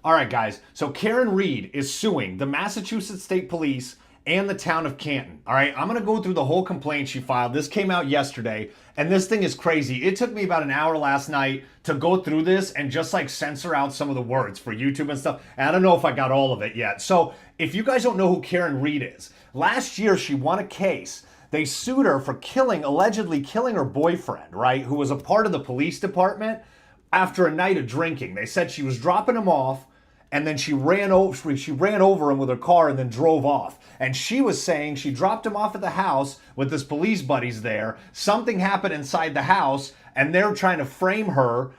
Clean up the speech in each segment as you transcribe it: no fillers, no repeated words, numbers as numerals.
All right, guys. So Karen Reed is suing the Massachusetts State Police and the town of Canton. All right, I'm going to go through the whole complaint she filed. This came out yesterday, and this thing is crazy. It took me about an hour last night to go through this and just like censor out some of the words for YouTube and stuff. And I don't know if I got all of it yet. So if you guys don't know who Karen Reed is, last year she won a case. They sued her for allegedly killing her boyfriend, right, who was a part of the police department after a night of drinking. They said she was dropping him off, and then she ran over him with her car and then drove off. And she was saying she dropped him off at the house with his police buddies there. Something happened inside the house, and they're trying to frame her.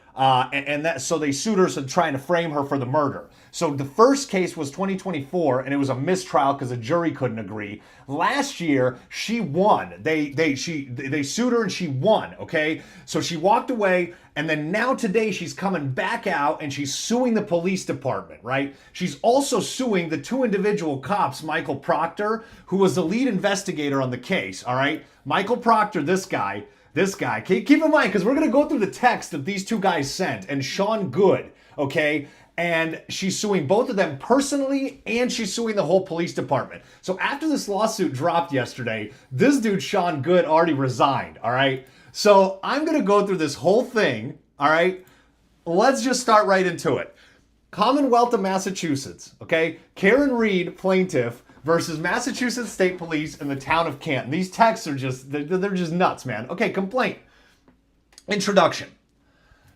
So they sued her, so trying to frame her for the murder. So the first case was 2024, and it was a mistrial because the jury couldn't agree. Last year, she won. They sued her and she won. Okay, so she walked away, and then now today she's coming back out and she's suing the police department. Right? She's also suing the two individual cops, Michael Proctor, who was the lead investigator on the case. All right, Michael Proctor, this guy. Keep in mind, because we're going to go through the text that these two guys sent, and Sean Good, okay? And she's suing both of them personally, and she's suing the whole police department. So after this lawsuit dropped yesterday, this dude, Sean Good, already resigned, all right? So I'm going to go through this whole thing, all right? Let's just start right into it. Commonwealth of Massachusetts, okay? Karen Reed, plaintiff, versus Massachusetts State Police and the town of Canton. These texts are they're just nuts, man. Okay, complaint. Introduction.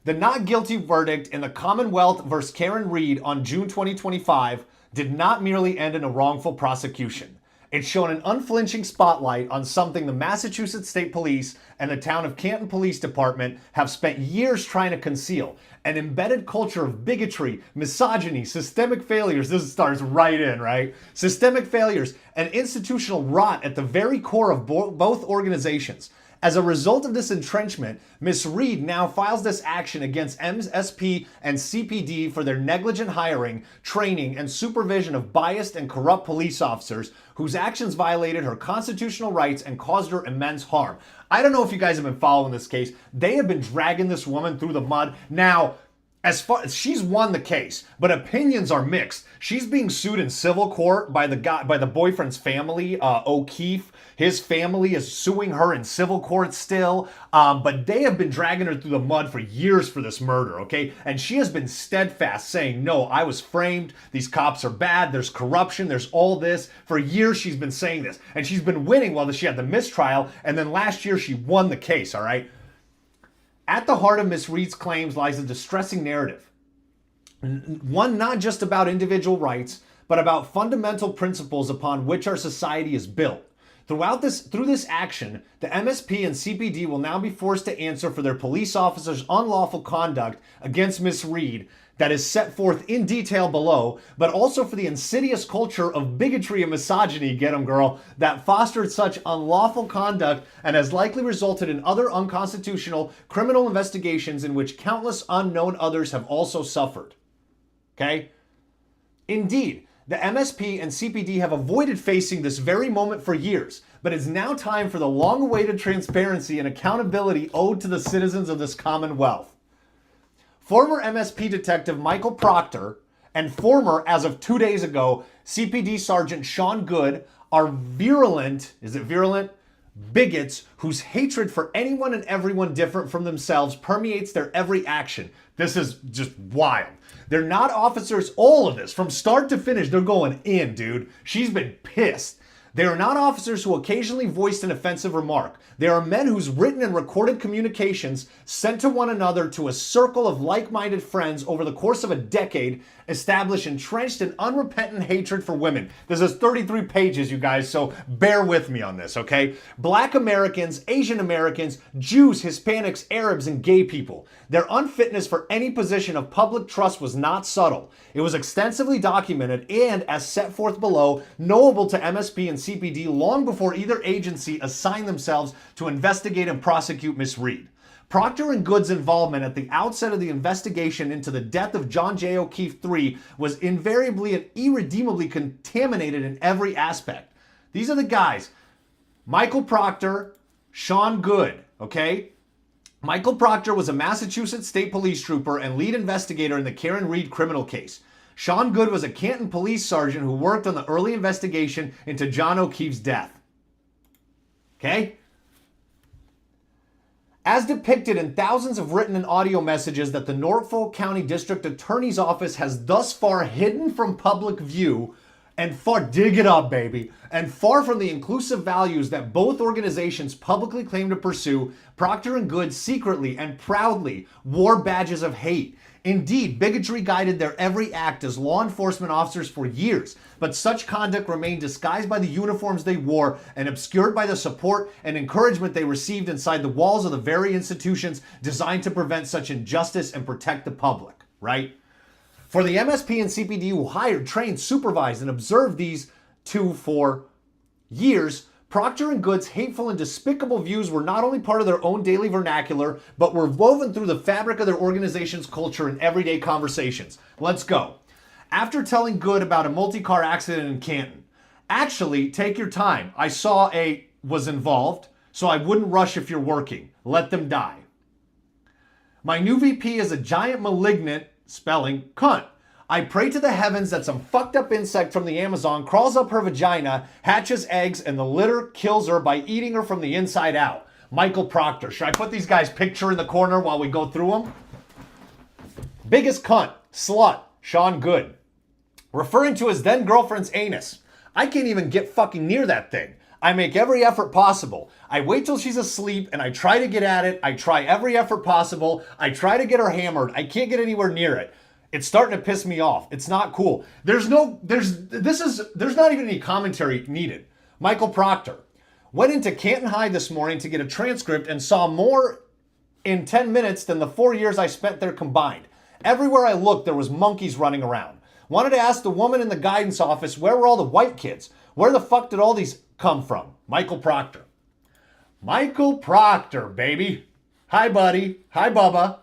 The not guilty verdict in the Commonwealth versus Karen Reed on June 2025 did not merely end in a wrongful prosecution. It shone an unflinching spotlight on something the Massachusetts State Police and the town of Canton Police Department have spent years trying to conceal. An embedded culture of bigotry, misogyny, systemic failures. This starts right in, right? Systemic failures and institutional rot at the very core of both organizations. As a result of this entrenchment, Ms. Reed now files this action against MSP and CPD for their negligent hiring, training, and supervision of biased and corrupt police officers whose actions violated her constitutional rights and caused her immense harm. I don't know if you guys have been following this case. They have been dragging this woman through the mud. Now, as far as she's won the case, but opinions are mixed. She's being sued in civil court by the boyfriend's family, O'Keefe. His family is suing her in civil court still, but they have been dragging her through the mud for years for this murder, okay? And she has been steadfast saying, no, I was framed, these cops are bad, there's corruption, there's all this. For years she's been saying this, and she's been winning while she had the mistrial, and then last year she won the case, all right? At the heart of Ms. Reed's claims lies a distressing narrative. One not just about individual rights, but about fundamental principles upon which our society is built. Through this action, the MSP and CPD will now be forced to answer for their police officers' unlawful conduct against Ms. Reed that is set forth in detail below, but also for the insidious culture of bigotry and misogyny, get 'em girl, that fostered such unlawful conduct and has likely resulted in other unconstitutional criminal investigations in which countless unknown others have also suffered. Okay? Indeed, the MSP and CPD have avoided facing this very moment for years, but it's now time for the long-awaited transparency and accountability owed to the citizens of this Commonwealth. Former MSP detective Michael Proctor and former, as of 2 days ago, CPD Sergeant Sean Good are virulent bigots whose hatred for anyone and everyone different from themselves permeates their every action. This is just wild. They're not officers, all of this, from start to finish, they're going in, dude. She's been pissed. They are not officers who occasionally voiced an offensive remark. They are men whose written and recorded communications sent to one another to a circle of like-minded friends over the course of a decade establish entrenched and unrepentant hatred for women. This is 33 pages, you guys, so bear with me on this, okay? Black Americans, Asian Americans, Jews, Hispanics, Arabs, and gay people. Their unfitness for any position of public trust was not subtle. It was extensively documented and, as set forth below, knowable to MSP and CPD long before either agency assigned themselves to investigate and prosecute Ms. Reed. Proctor and Good's involvement at the outset of the investigation into the death of John J. O'Keefe III was invariably and irredeemably contaminated in every aspect. These are the guys. Michael Proctor, Sean Good, okay? Michael Proctor was a Massachusetts State Police trooper and lead investigator in the Karen Reed criminal case. Sean Good was a Canton police sergeant who worked on the early investigation into John O'Keefe's death. Okay? As depicted in thousands of written and audio messages that the Norfolk County District Attorney's Office has thus far hidden from public view, and far, dig it up, baby, and far from the inclusive values that both organizations publicly claim to pursue, Procter & Good secretly and proudly wore badges of hate. Indeed, bigotry guided their every act as law enforcement officers for years, but such conduct remained disguised by the uniforms they wore and obscured by the support and encouragement they received inside the walls of the very institutions designed to prevent such injustice and protect the public, right? For the MSP and CPD who hired, trained, supervised, and observed these two for years, Procter & Good's hateful and despicable views were not only part of their own daily vernacular, but were woven through the fabric of their organization's culture in everyday conversations. Let's go. After telling Good about a multi-car accident in Canton, actually, take your time. I was involved, so I wouldn't rush if you're working. Let them die. My new VP is a giant malignant, spelling, cunt. I pray to the heavens that some fucked up insect from the Amazon crawls up her vagina, hatches eggs, and the litter kills her by eating her from the inside out. Michael Procter. Should I put these guys' picture in the corner while we go through them? Biggest cunt, slut, Sean Good. Referring to his then girlfriend's anus. I can't even get fucking near that thing. I make every effort possible. I wait till she's asleep and I try to get at it. I try every effort possible. I try to get her hammered. I can't get anywhere near it. It's starting to piss me off. It's not cool. There's not even any commentary needed. Michael Procter went into Canton High this morning to get a transcript and saw more in 10 minutes than the 4 years I spent there combined. Everywhere I looked, there was monkeys running around. Wanted to ask the woman in the guidance office, where were all the white kids? Where the fuck did all these come from? Michael Procter. Michael Procter, baby. Hi, buddy. Hi, Bubba.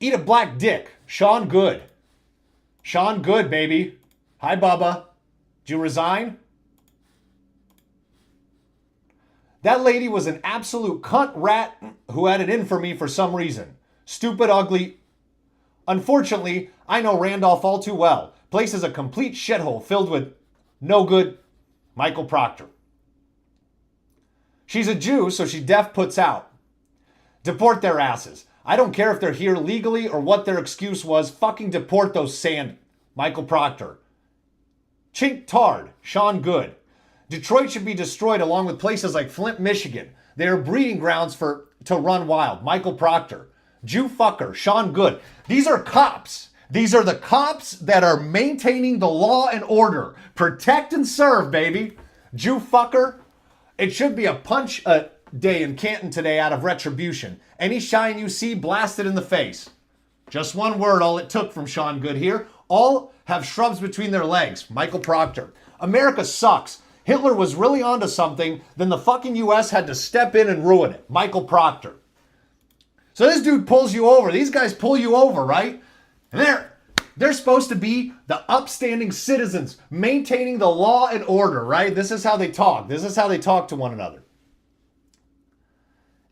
Eat a black dick. Sean Good. Sean Good, baby. Hi, Bubba. Did you resign? That lady was an absolute cunt rat who had it in for me for some reason. Stupid, ugly. Unfortunately, I know Randolph all too well. Place is a complete shithole filled with no good. Michael Procter. She's a Jew, so she deaf puts out. Deport their asses. I don't care if they're here legally or what their excuse was. Fucking deport those sand. Michael Procter. Chink Tard. Sean Good. Detroit should be destroyed along with places like Flint, Michigan. They are breeding grounds to run wild. Michael Procter. Jew fucker. Sean Good. These are cops. These are the cops that are maintaining the law and order. Protect and serve, baby. Jew fucker. It should be a punch a day in Canton today out of retribution. Any shine you see, blast it in the face. Just one word, all it took from Sean Good here. All have shrubs between their legs. Michael Procter. America sucks. Hitler was really onto something, then the fucking US had to step in and ruin it. Michael Procter. So this dude pulls you over. These guys pull you over, right? And they're supposed to be the upstanding citizens, maintaining the law and order, right? This is how they talk. This is how they talk to one another.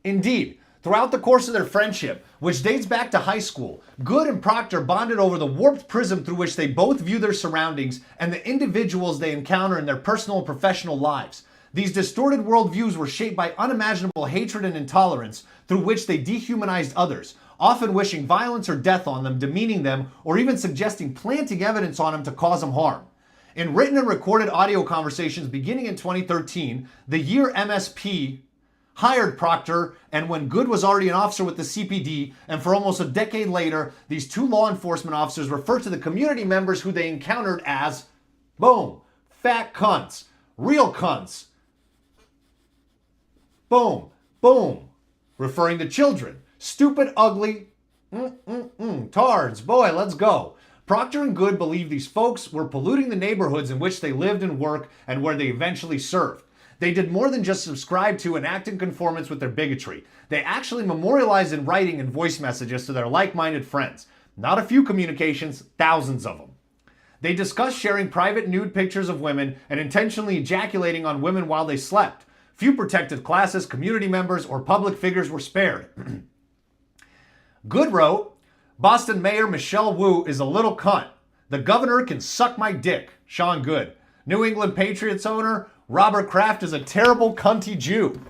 Indeed, throughout the course of their friendship, which dates back to high school, Good and Procter bonded over the warped prism through which they both view their surroundings and the individuals they encounter in their personal and professional lives. These distorted worldviews were shaped by unimaginable hatred and intolerance through which they dehumanized others, often wishing violence or death on them, demeaning them, or even suggesting planting evidence on them to cause them harm. In written and recorded audio conversations beginning in 2013, the year MSP hired Procter, and when Good was already an officer with the CPD, and for almost a decade later, these two law enforcement officers refer to the community members who they encountered as, boom, fat cunts, real cunts, boom, boom, referring to children, stupid, ugly, tards, boy, let's go. Procter and Good believed these folks were polluting the neighborhoods in which they lived and worked and where they eventually served. They did more than just subscribe to and act in conformance with their bigotry. They actually memorialized in writing and voice messages to their like-minded friends. Not a few communications, thousands of them. They discussed sharing private nude pictures of women and intentionally ejaculating on women while they slept. Few protected classes, community members, or public figures were spared. Good wrote, Boston Mayor Michelle Wu is a little cunt. The governor can suck my dick. Sean Good. New England Patriots owner Robert Kraft is a terrible cunty Jew.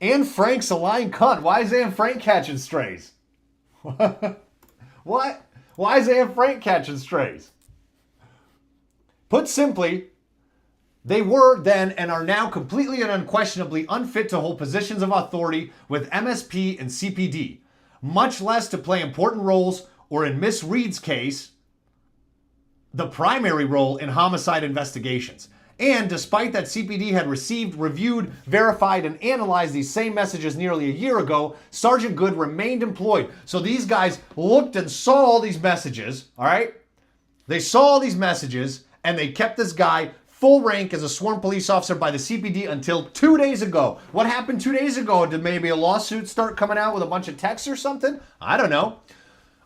Anne Frank's a lying cunt. Why is Anne Frank catching strays? What? Why is Anne Frank catching strays? Put simply, they were then and are now completely and unquestionably unfit to hold positions of authority with MSP and CPD, much less to play important roles or, in Miss Reed's case, the primary role in homicide investigations. And despite that CPD had received, reviewed, verified, and analyzed these same messages nearly a year ago, Sergeant Good remained employed. So these guys looked and saw all these messages, all right? They saw all these messages, and they kept this guy full rank as a sworn police officer by the CPD until 2 days ago. What happened 2 days ago? Did maybe a lawsuit start coming out with a bunch of texts or something? I don't know.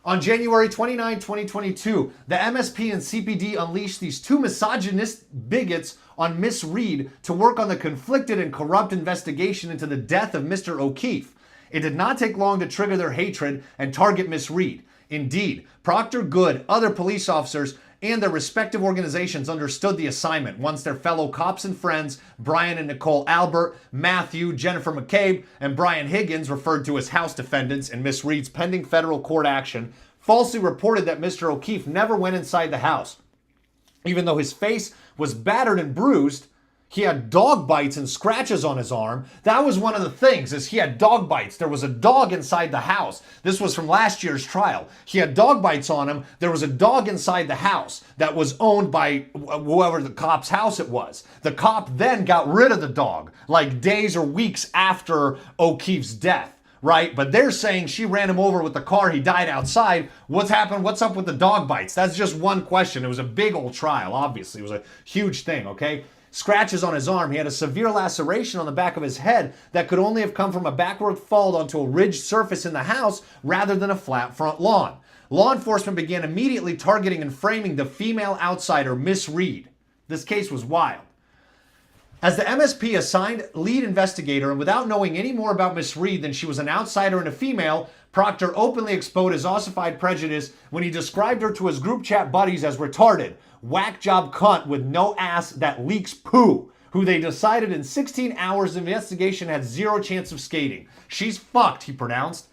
On January 29, 2022, the MSP and CPD unleashed these two misogynist bigots on Miss Reed to work on the conflicted and corrupt investigation into the death of Mr. O'Keefe. It did not take long to trigger their hatred and target Miss Reed. Indeed, Proctor Good, other police officers, and their respective organizations understood the assignment once their fellow cops and friends, Brian and Nicole Albert, Matthew, Jennifer McCabe, and Brian Higgins, referred to as house defendants in Miss Reed's pending federal court action, falsely reported that Mr. O'Keefe never went inside the house. Even though his face was battered and bruised, he had dog bites and scratches on his arm. That was one of the things, is he had dog bites. There was a dog inside the house. This was from last year's trial. He had dog bites on him. There was a dog inside the house that was owned by whoever the cop's house it was. The cop then got rid of the dog, like days or weeks after O'Keefe's death. Right? But they're saying she ran him over with the car. He died outside. What's happened? What's up with the dog bites? That's just one question. It was a big old trial, obviously. It was a huge thing, okay? Scratches on his arm. He had a severe laceration on the back of his head that could only have come from a backward fall onto a ridged surface in the house rather than a flat front lawn. Law enforcement began immediately targeting and framing the female outsider, Miss Reed. This case was wild. As the MSP assigned lead investigator, and without knowing any more about Miss Reed than she was an outsider and a female, Proctor openly exposed his ossified prejudice when he described her to his group chat buddies as retarded, whack job cunt with no ass that leaks poo, who they decided in 16 hours of investigation had zero chance of skating. She's fucked, he pronounced.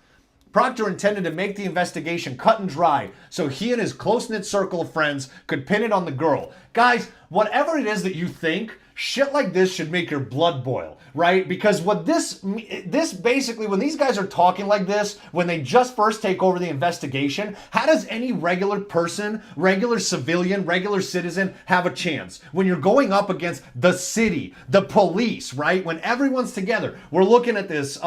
Proctor intended to make the investigation cut and dry so he and his close-knit circle of friends could pin it on the girl. Guys, whatever it is that you think, shit like this should make your blood boil, right? Because what this basically, when these guys are talking like this, when they just first take over the investigation, how does any regular person, regular civilian, regular citizen have a chance? When you're going up against the city, the police, right? When everyone's together. We're looking at this,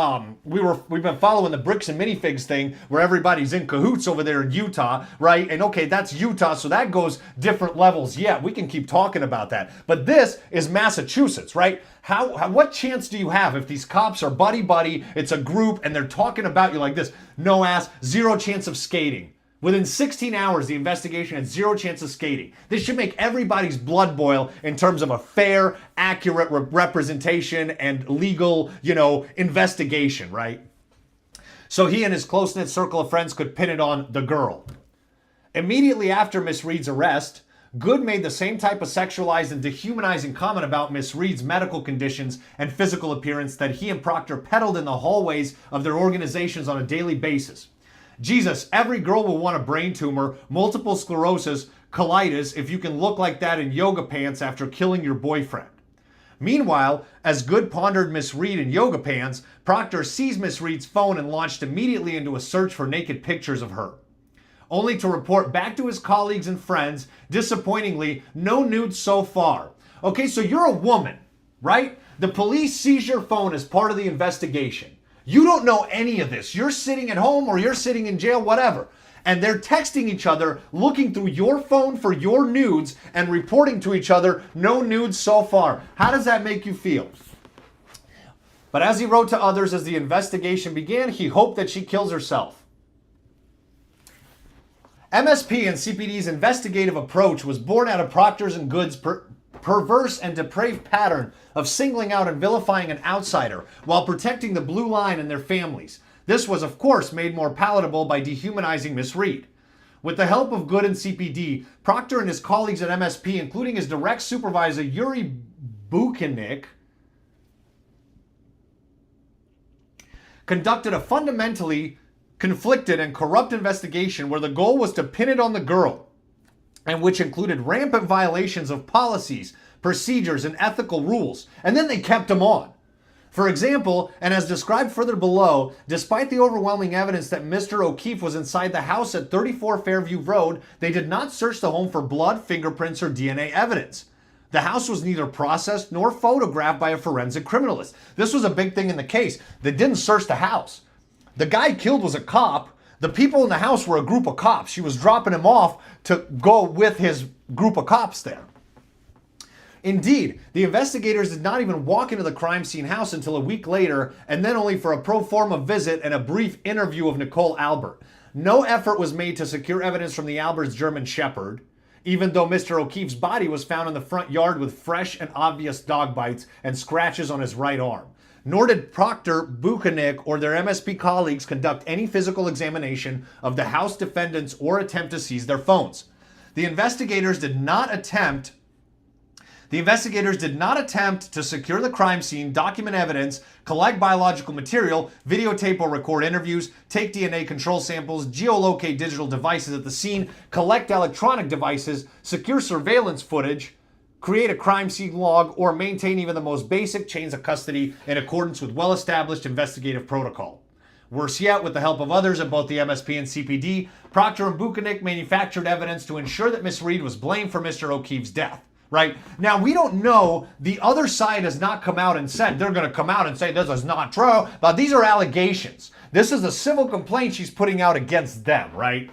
we've been following the bricks and minifigs thing where everybody's in cahoots over there in Utah, right? And okay, that's Utah, so that goes different levels. Yeah, we can keep talking about that. But this is Massachusetts, right? What chance do you have if these cops are buddy-buddy, it's a group, and they're talking about you like this? No ass, zero chance of skating. Within 16 hours, the investigation had zero chance of skating. This should make everybody's blood boil in terms of a fair, accurate representation and legal, investigation, right? So he and his close-knit circle of friends could pin it on the girl. Immediately after Miss Reed's arrest, Good made the same type of sexualized and dehumanizing comment about Miss Reed's medical conditions and physical appearance that he and Proctor peddled in the hallways of their organizations on a daily basis. Jesus, every girl will want a brain tumor, multiple sclerosis, colitis if you can look like that in yoga pants after killing your boyfriend. Meanwhile, as Good pondered Miss Reed in yoga pants, Proctor seized Miss Reed's phone and launched immediately into a search for naked pictures of her, only to report back to his colleagues and friends, disappointingly, no nudes so far. Okay, so you're a woman, right? The police seize your phone as part of the investigation. You don't know any of this. You're sitting at home or you're sitting in jail, whatever. And they're texting each other, looking through your phone for your nudes and reporting to each other, no nudes so far. How does that make you feel? But as he wrote to others as the investigation began, he hoped that she kills herself. MSP and CPD's investigative approach was born out of Proctor's and Good's perverse and depraved pattern of singling out and vilifying an outsider while protecting the blue line and their families. This was, of course, made more palatable by dehumanizing Miss Reed. With the help of Good and CPD, Proctor and his colleagues at MSP, including his direct supervisor, Yuri Buchanik, conducted a fundamentally conflicted and corrupt investigation where the goal was to pin it on the girl, and which included rampant violations of policies, procedures, and ethical rules. And then they kept him on. For example, and as described further below, despite the overwhelming evidence that Mr. O'Keefe was inside the house at 34 Fairview Road, they did not search the home for blood, fingerprints, or DNA evidence. The house was neither processed nor photographed by a forensic criminalist. This was a big thing in the case. They didn't search the house. The guy killed was a cop. The people in the house were a group of cops. She was dropping him off to go with his group of cops there. Indeed, the investigators did not even walk into the crime scene house until a week later, and then only for a pro forma visit and a brief interview of Nicole Albert. No effort was made to secure evidence from the Albert's German Shepherd, even though Mr. O'Keefe's body was found in the front yard with fresh and obvious dog bites and scratches on his right arm. Nor did Proctor, Buchanik, or their MSP colleagues conduct any physical examination of the house defendants or attempt to seize their phones. The investigators did not attempt to secure the crime scene, document evidence, collect biological material, videotape or record interviews, take DNA control samples, geolocate digital devices at the scene, collect electronic devices, secure surveillance footage, create a crime scene log, or maintain even the most basic chains of custody in accordance with well-established investigative protocol. Worse yet, with the help of others at both the MSP and CPD, Proctor and Buchanik manufactured evidence to ensure that Miss Reed was blamed for Mr. O'Keefe's death. Right? Now, we don't know. The other side has not come out and said they're going to come out and say this is not true, but these are allegations. This is a civil complaint she's putting out against them, right?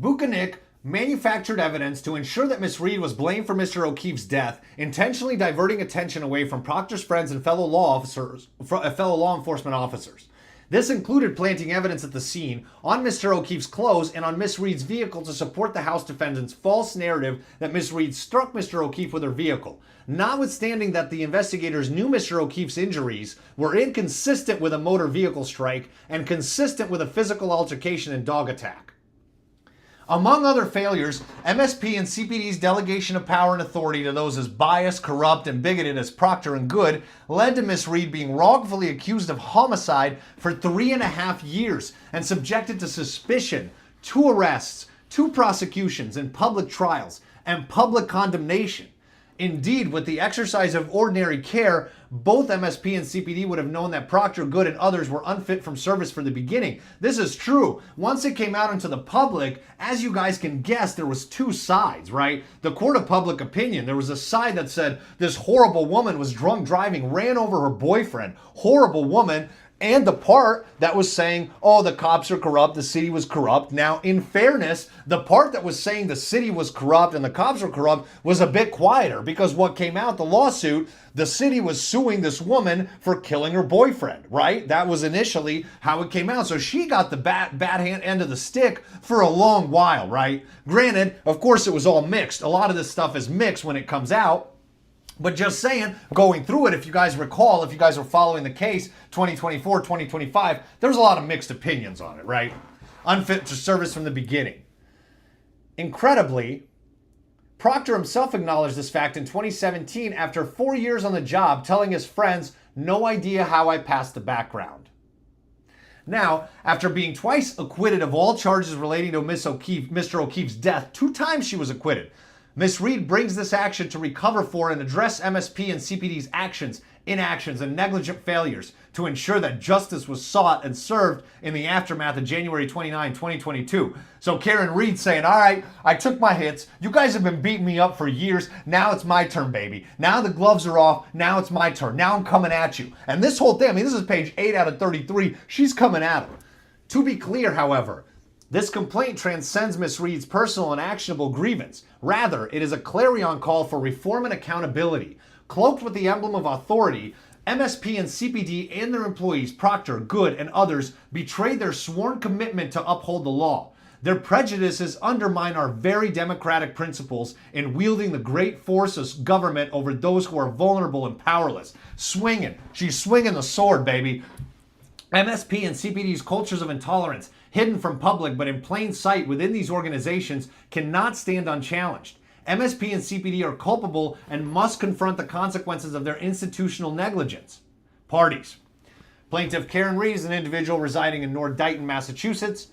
Buchanik manufactured evidence to ensure that Miss Reed was blamed for Mr. O'Keefe's death, intentionally diverting attention away from Proctor's friends and fellow law enforcement officers. This included planting evidence at the scene, on Mr. O'Keefe's clothes, and on Miss Reed's vehicle to support the House defendant's false narrative that Miss Reed struck Mr. O'Keefe with her vehicle. Notwithstanding that the investigators knew Mr. O'Keefe's injuries were inconsistent with a motor vehicle strike and consistent with a physical altercation and dog attack. Among other failures, MSP and CPD's delegation of power and authority to those as biased, corrupt, and bigoted as Proctor and Good led to Miss Reed being wrongfully accused of homicide for 3.5 years and subjected to suspicion, 2 arrests, 2 prosecutions, and public trials, and public condemnation. Indeed, with the exercise of ordinary care, both MSP and CPD would have known that Proctor, Good, and others were unfit from service from the beginning. This is true. Once it came out into the public, as you guys can guess, there was 2 sides, right? The court of public opinion, there was a side that said this horrible woman was drunk driving, ran over her boyfriend, horrible woman, and the part that was saying, oh, the cops are corrupt, the city was corrupt. Now, in fairness, the part that was saying the city was corrupt and the cops were corrupt was a bit quieter, because what came out, the lawsuit, the city was suing this woman for killing her boyfriend, right? That was initially how it came out. So she got the bad end of the stick for a long while, right? Granted, of course, it was all mixed. A lot of this stuff is mixed when it comes out. But just saying, going through it, if you guys recall, if you guys were following the case, 2024, 2025, there was a lot of mixed opinions on it, right? Unfit to service from the beginning. Incredibly, Proctor himself acknowledged this fact in 2017 after 4 years on the job, telling his friends, no idea how I passed the background. Now, after being twice acquitted of all charges relating to Mr. O'Keefe's death, 2 times she was acquitted. Ms. Reed brings this action to recover for and address MSP and CPD's actions, inactions, and negligent failures to ensure that justice was sought and served in the aftermath of January 29, 2022. So Karen Reed saying, all right, I took my hits. You guys have been beating me up for years. Now it's my turn, baby. Now the gloves are off. Now it's my turn. Now I'm coming at you. And this whole thing, I mean, this is page 8 out of 33. She's coming at him. To be clear, however, this complaint transcends Ms. Reed's personal and actionable grievance. Rather, it is a clarion call for reform and accountability. Cloaked with the emblem of authority, MSP and CPD and their employees, Proctor, Good, and others, betrayed their sworn commitment to uphold the law. Their prejudices undermine our very democratic principles in wielding the great force of government over those who are vulnerable and powerless. Swinging. She's swinging the sword, baby. MSP and CPD's cultures of intolerance, hidden from public but in plain sight within these organizations, cannot stand unchallenged. MSP and CPD are culpable and must confront the consequences of their institutional negligence. Parties. Plaintiff Karen Reed is an individual residing in North Dighton, Massachusetts.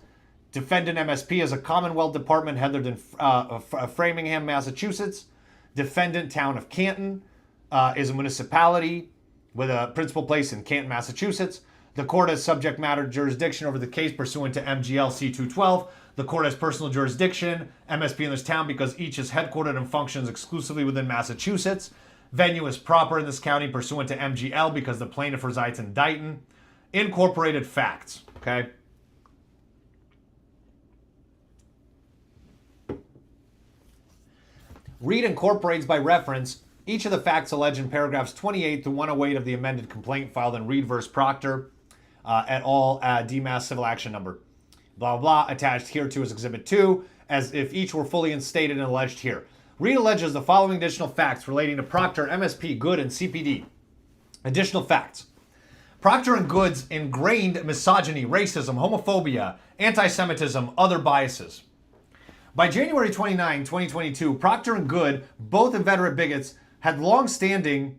Defendant MSP is a Commonwealth Department headed in Framingham, Massachusetts. Defendant Town of Canton is a municipality with a principal place in Canton, Massachusetts. The court has subject matter jurisdiction over the case pursuant to MGL C-212. The court has personal jurisdiction, MSP in this town, because each is headquartered and functions exclusively within Massachusetts. Venue is proper in this county pursuant to MGL because the plaintiff resides in Dighton. Incorporated facts, okay? Reed incorporates by reference each of the facts alleged in paragraphs 28 to 108 of the amended complaint filed in Reed v. Proctor et al. DMAS civil action number. Blah, blah, attached here to as Exhibit 2, as if each were fully instated and alleged here. Reed alleges the following additional facts relating to Proctor, MSP, Good, and CPD. Additional facts. Proctor and Good's ingrained misogyny, racism, homophobia, anti-Semitism, other biases. By January 29, 2022, Proctor and Good, both inveterate bigots, had long-standing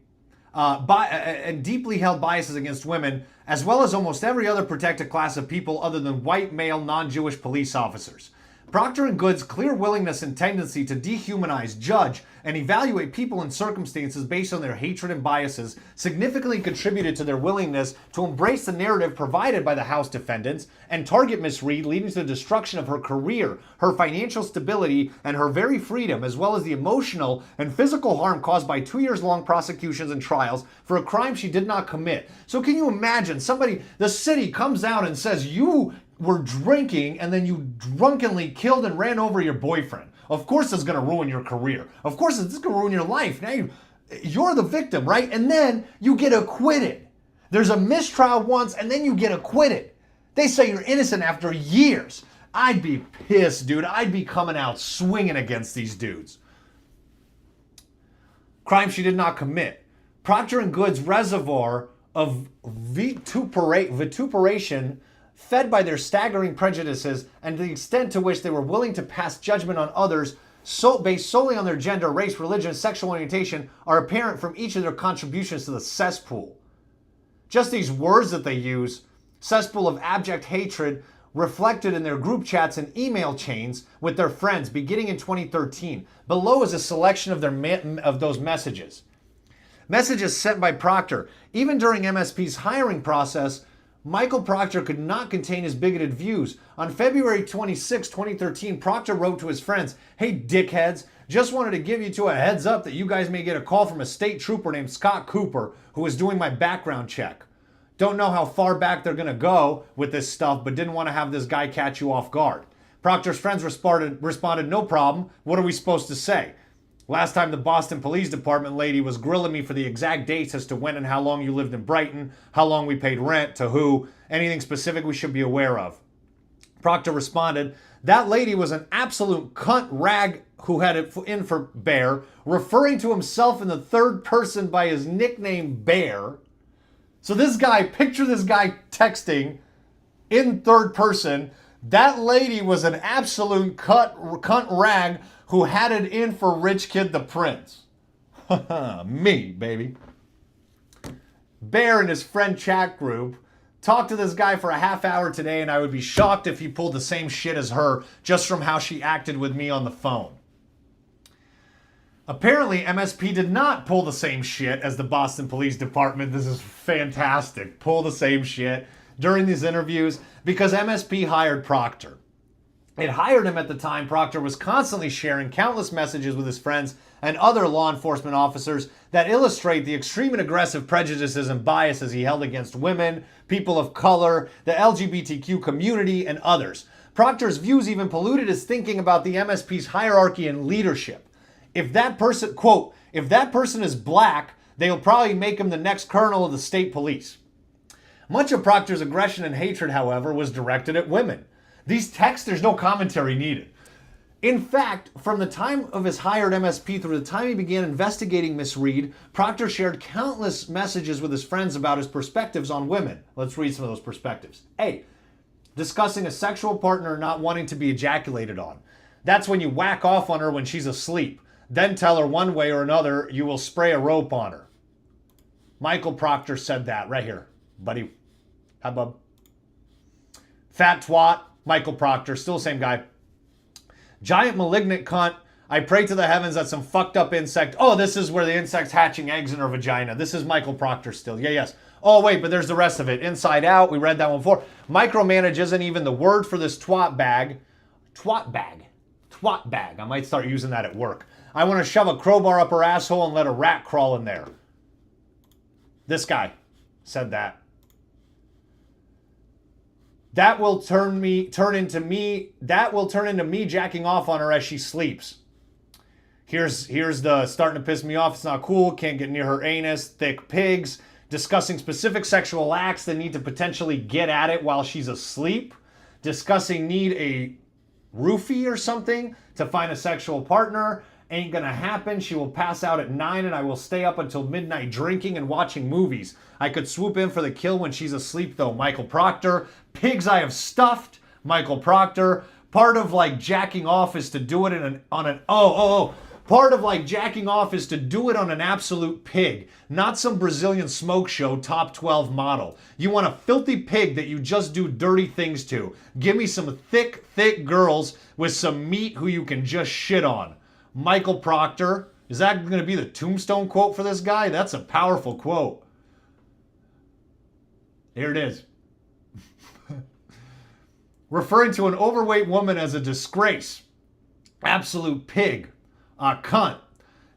and deeply held biases against women, as well as almost every other protected class of people other than white, male, non-Jewish police officers. Proctor and Good's clear willingness and tendency to dehumanize, judge, and evaluate people and circumstances based on their hatred and biases significantly contributed to their willingness to embrace the narrative provided by the House defendants and target Ms. Reed, leading to the destruction of her career, her financial stability, and her very freedom, as well as the emotional and physical harm caused by 2 years-long prosecutions and trials for a crime she did not commit. So can you imagine the city comes out and says, you were drinking and then you drunkenly killed and ran over your boyfriend. Of course it's going to ruin your career. Of course it's going to ruin your life. Now you're the victim, right? And then you get acquitted. There's a mistrial once and then you get acquitted. They say you're innocent after years. I'd be pissed, dude. I'd be coming out swinging against these dudes. Crime she did not commit. Procter & Good's reservoir of vituperation fed by their staggering prejudices and the extent to which they were willing to pass judgment on others based solely on their gender, race, religion, and sexual orientation are apparent from each of their contributions to the cesspool. Just these words that they use, cesspool of abject hatred, reflected in their group chats and email chains with their friends beginning in 2013. Below is a selection of those messages. Messages sent by Proctor. Even during MSP's hiring process, Michael Proctor could not contain his bigoted views. On February 26, 2013, Proctor wrote to his friends, "Hey dickheads, just wanted to give you two a heads up that you guys may get a call from a state trooper named Scott Cooper who is doing my background check. Don't know how far back they're going to go with this stuff, but didn't want to have this guy catch you off guard." Proctor's friends responded, "No problem. What are we supposed to say? Last time the Boston Police Department lady was grilling me for the exact dates as to when and how long you lived in Brighton, how long we paid rent, to who, anything specific we should be aware of." Proctor responded, "That lady was an absolute cunt rag who had it in for Bear, referring to himself in the third person by his nickname Bear." So this guy, picture this guy texting in third person. That lady was an absolute cunt rag who had it in for Rich Kid the Prince. Me, baby. Bear and his friend chat group talked to this guy for a half hour today, and I would be shocked if he pulled the same shit as her just from how she acted with me on the phone. Apparently, MSP did not pull the same shit as the Boston Police Department. This is fantastic. Pull the same shit during these interviews because MSP hired Proctor. It hired him at the time Proctor was constantly sharing countless messages with his friends and other law enforcement officers that illustrate the extreme and aggressive prejudices and biases he held against women, people of color, the LGBTQ community, and others. Proctor's views even polluted his thinking about the MSP's hierarchy and leadership. If that person, quote, "if that person is black, they'll probably make him the next colonel of the state police." Much of Proctor's aggression and hatred, however, was directed at women. These texts, there's no commentary needed. In fact, from the time of his hired MSP through the time he began investigating Miss Reed, Proctor shared countless messages with his friends about his perspectives on women. Let's read some of those perspectives. A, discussing a sexual partner not wanting to be ejaculated on. That's when you whack off on her when she's asleep. Then tell her one way or another you will spray a rope on her. Michael Proctor said that right here. Buddy. Hi, bub. Fat twat. Michael Proctor. Still the same guy. Giant malignant cunt. I pray to the heavens that some fucked up insect. Oh, this is where the insect's hatching eggs in her vagina. This is Michael Proctor still. Yeah, yes. Oh, wait, but there's the rest of it. Inside out. We read that one before. Micromanage isn't even the word for this twat bag. Twat bag. Twat bag. I might start using that at work. I want to shove a crowbar up her asshole and let a rat crawl in there. This guy said that. That will turn into me jacking off on her as she sleeps. Here's the starting to piss me off. It's not cool. Can't get near her anus. Thick pigs. Discussing specific sexual acts that need to potentially get at it while she's asleep. Discussing need a roofie or something to find a sexual partner. Ain't gonna happen. She will pass out at 9 and I will stay up until midnight drinking and watching movies. I could swoop in for the kill when she's asleep though. Michael Proctor. Pigs I have stuffed. Michael Proctor. Part of like jacking off is to do it Part of like jacking off is to do it on an absolute pig, not some Brazilian smoke show top 12 model. You want a filthy pig that you just do dirty things to. Give me some thick girls with some meat who you can just shit on. Michael Proctor. Is that going to be the tombstone quote for this guy? That's a powerful quote. Here it is. Referring to an overweight woman as a disgrace. Absolute pig. A cunt.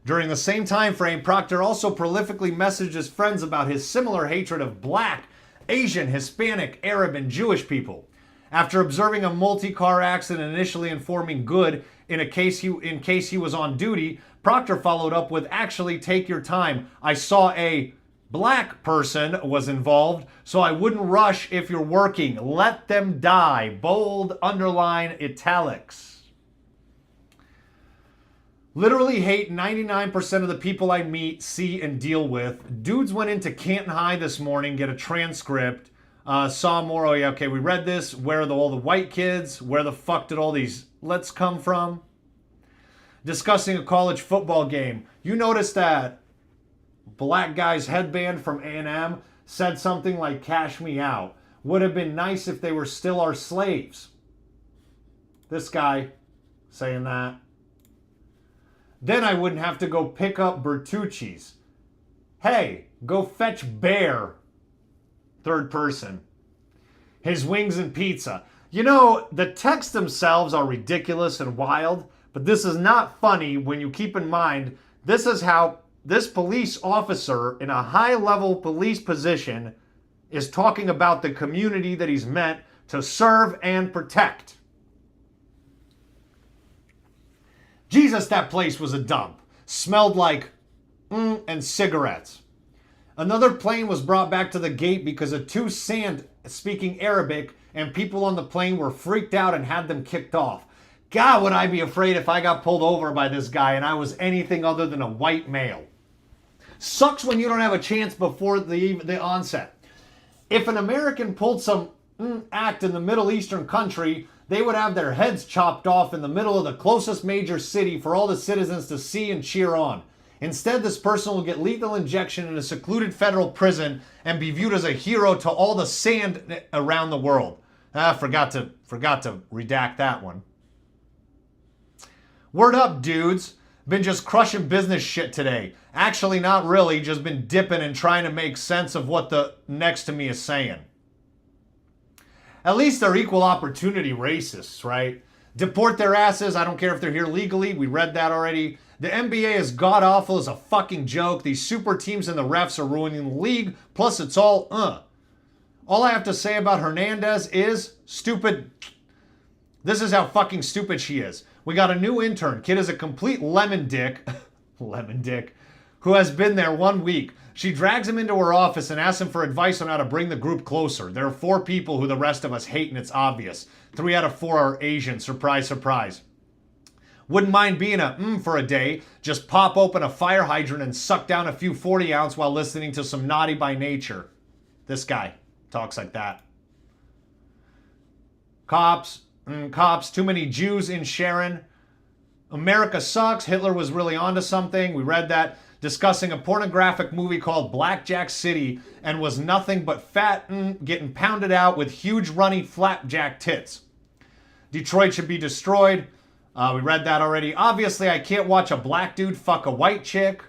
During the same time frame, Proctor also prolifically messaged his friends about his similar hatred of black, Asian, Hispanic, Arab, and Jewish people. After observing a multi-car accident initially informing Good in case he was on duty, Proctor followed up with, actually, take your time. I saw a black person was involved, so I wouldn't rush if you're working. Let them die. Bold, underline, italics. Literally hate 99% of the people I meet, see, and deal with. Dudes went into Canton High this morning, get a transcript. Saw more. Oh, yeah, okay, we read this. Where are all the white kids? Where the fuck did all these let's come from? Discussing a college football game. You noticed that black guy's headband from A&M said something like, cash me out. Would have been nice if they were still our slaves. This guy saying that. Then I wouldn't have to go pick up Bertucci's. Hey, go fetch Bear. Third person. His wings and pizza. You know, the texts themselves are ridiculous and wild, but this is not funny when you keep in mind this is how this police officer in a high-level police position is talking about the community that he's meant to serve and protect. Jesus, that place was a dump. Smelled like and cigarettes. Another plane was brought back to the gate because of two sand speaking Arabic and people on the plane were freaked out and had them kicked off. God, would I be afraid if I got pulled over by this guy and I was anything other than a white male. Sucks when you don't have a chance before the onset. If an American pulled some act in the Middle Eastern country, they would have their heads chopped off in the middle of the closest major city for all the citizens to see and cheer on. Instead, this person will get lethal injection in a secluded federal prison and be viewed as a hero to all the sand around the world. Forgot to redact that one. Word up, dudes. Been just crushing business shit today. Actually, not really. Just been dipping and trying to make sense of what the next to me is saying. At least they're equal opportunity racists, right? Deport their asses. I don't care if they're here legally. We read that already. The NBA is god-awful as a fucking joke. These super teams and the refs are ruining the league. Plus, it's all, All I have to say about Hernandez is stupid. This is how fucking stupid she is. We got a new intern. Kid is a complete lemon dick. Lemon dick. Who has been there 1 week. She drags him into her office and asks him for advice on how to bring the group closer. There are 4 people who the rest of us hate and it's obvious. 3 out of 4 are Asian. Surprise, surprise. Wouldn't mind being a for a day. Just pop open a fire hydrant and suck down a few 40 ounce while listening to some Naughty by Nature. This guy talks like that. Cops, too many Jews in Sharon. America sucks. Hitler was really onto something. We read that. Discussing a pornographic movie called Blackjack City and was nothing but fat getting pounded out with huge runny flapjack tits. Detroit should be destroyed. We read that already. Obviously, I can't watch a black dude fuck a white chick.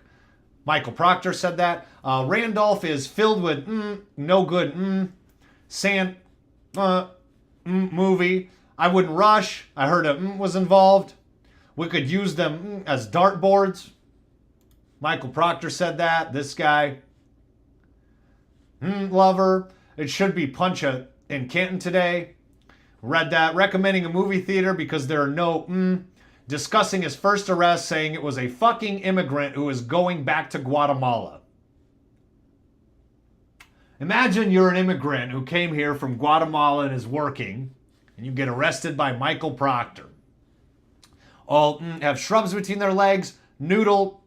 Michael Proctor said that. Randolph is filled with no good sand movie. I wouldn't rush. I heard a was involved. We could use them as dartboards. Michael Proctor said that. This guy. Lover. It should be Punch in Canton today. Read that. Recommending a movie theater because there are no discussing his first arrest, saying it was a fucking immigrant who is going back to Guatemala. Imagine you're an immigrant who came here from Guatemala and is working, and you get arrested by Michael Proctor. All have shrubs between their legs, noodle.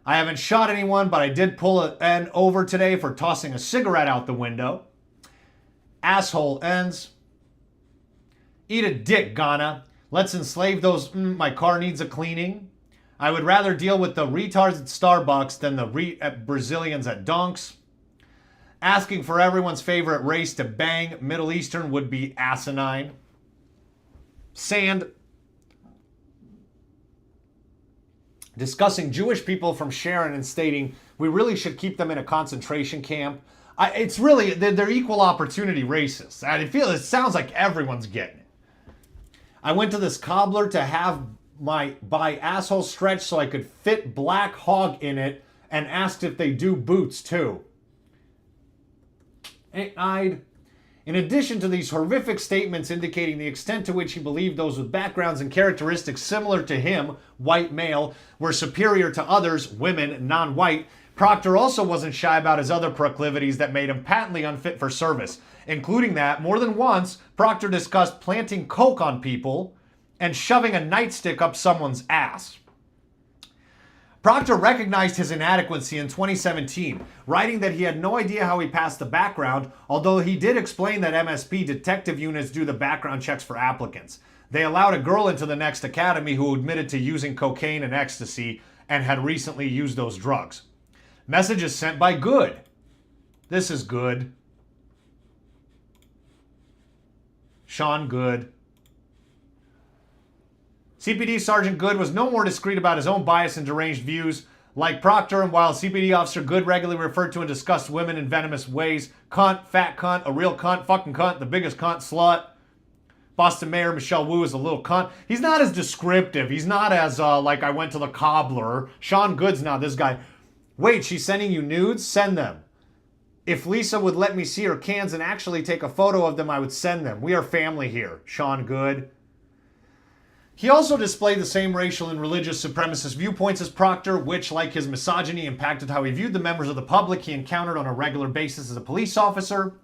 I haven't shot anyone, but I did pull an over today for tossing a cigarette out the window. Asshole ends. Eat a dick, Ghana. Let's enslave those, my car needs a cleaning. I would rather deal with the retards at Starbucks than the Brazilians at Dunks. Asking for everyone's favorite race to bang Middle Eastern would be asinine. Sand. Discussing Jewish people from Sharon and stating we really should keep them in a concentration camp. It's really, they're equal opportunity racists. It sounds like everyone's getting it. I went to this cobbler to have my asshole stretched so I could fit Black Hog in it and asked if they do boots too. In addition to these horrific statements indicating the extent to which he believed those with backgrounds and characteristics similar to him, white male, were superior to others, women, non-white, Proctor also wasn't shy about his other proclivities that made him patently unfit for service, including that, more than once, Proctor discussed planting coke on people and shoving a nightstick up someone's ass. Proctor recognized his inadequacy in 2017, writing that he had no idea how he passed the background, although he did explain that MSP detective units do the background checks for applicants. They allowed a girl into the next academy who admitted to using cocaine and ecstasy and had recently used those drugs. Messages sent by Good. This is Good. Sean Good. CPD Sergeant Good was no more discreet about his own bias and deranged views. Like Proctor, and while CPD Officer Good regularly referred to and discussed women in venomous ways, cunt, fat cunt, a real cunt, fucking cunt, the biggest cunt, slut. Boston Mayor Michelle Wu is a little cunt. He's not as descriptive. He's not as, like, I went to the cobbler. Sean Good's not this guy. Wait, she's sending you nudes? Send them. If Lisa would let me see her cans and actually take a photo of them, I would send them. We are family here. Sean Good. He also displayed the same racial and religious supremacist viewpoints as Proctor, which, like his misogyny, impacted how he viewed the members of the public he encountered on a regular basis as a police officer.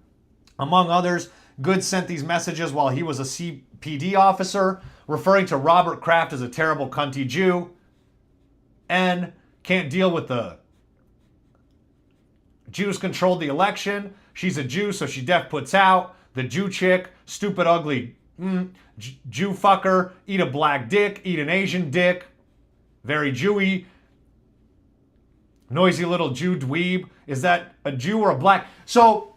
Among others, Good sent these messages while he was a CPD officer, referring to Robert Kraft as a terrible cunty Jew. N. Can't deal with the Jews controlled the election. She's a Jew, so she def puts out. The Jew chick, stupid, ugly Jew fucker, eat a black dick, eat an Asian dick, very Jewy, noisy little Jew dweeb. Is that a Jew or a black? So,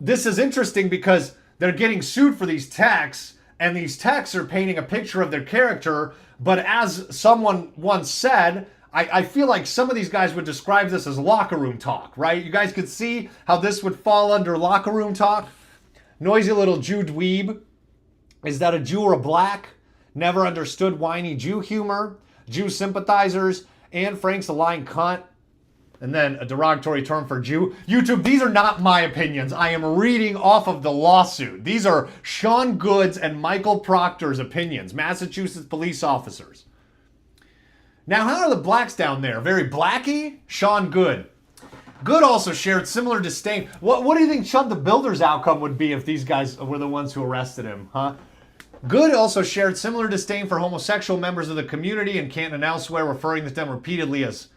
this is interesting because they're getting sued for these texts, and these texts are painting a picture of their character, but as someone once said, I feel like some of these guys would describe this as locker room talk, right? You guys could see how this would fall under locker room talk. Noisy little Jew dweeb. Is that a Jew or a black? Never understood whiny Jew humor. Jew sympathizers. Anne Frank's a lying cunt. And then a derogatory term for Jew. YouTube, these are not my opinions. I am reading off of the lawsuit. These are Sean Good's and Michael Proctor's opinions. Massachusetts police officers. Now, how are the blacks down there? Very blacky? Sean Good. Good also shared similar disdain. What do you think Chud the Builder's outcome would be if these guys were the ones who arrested him, huh? Good also shared similar disdain for homosexual members of the community in Canton and elsewhere, referring to them repeatedly as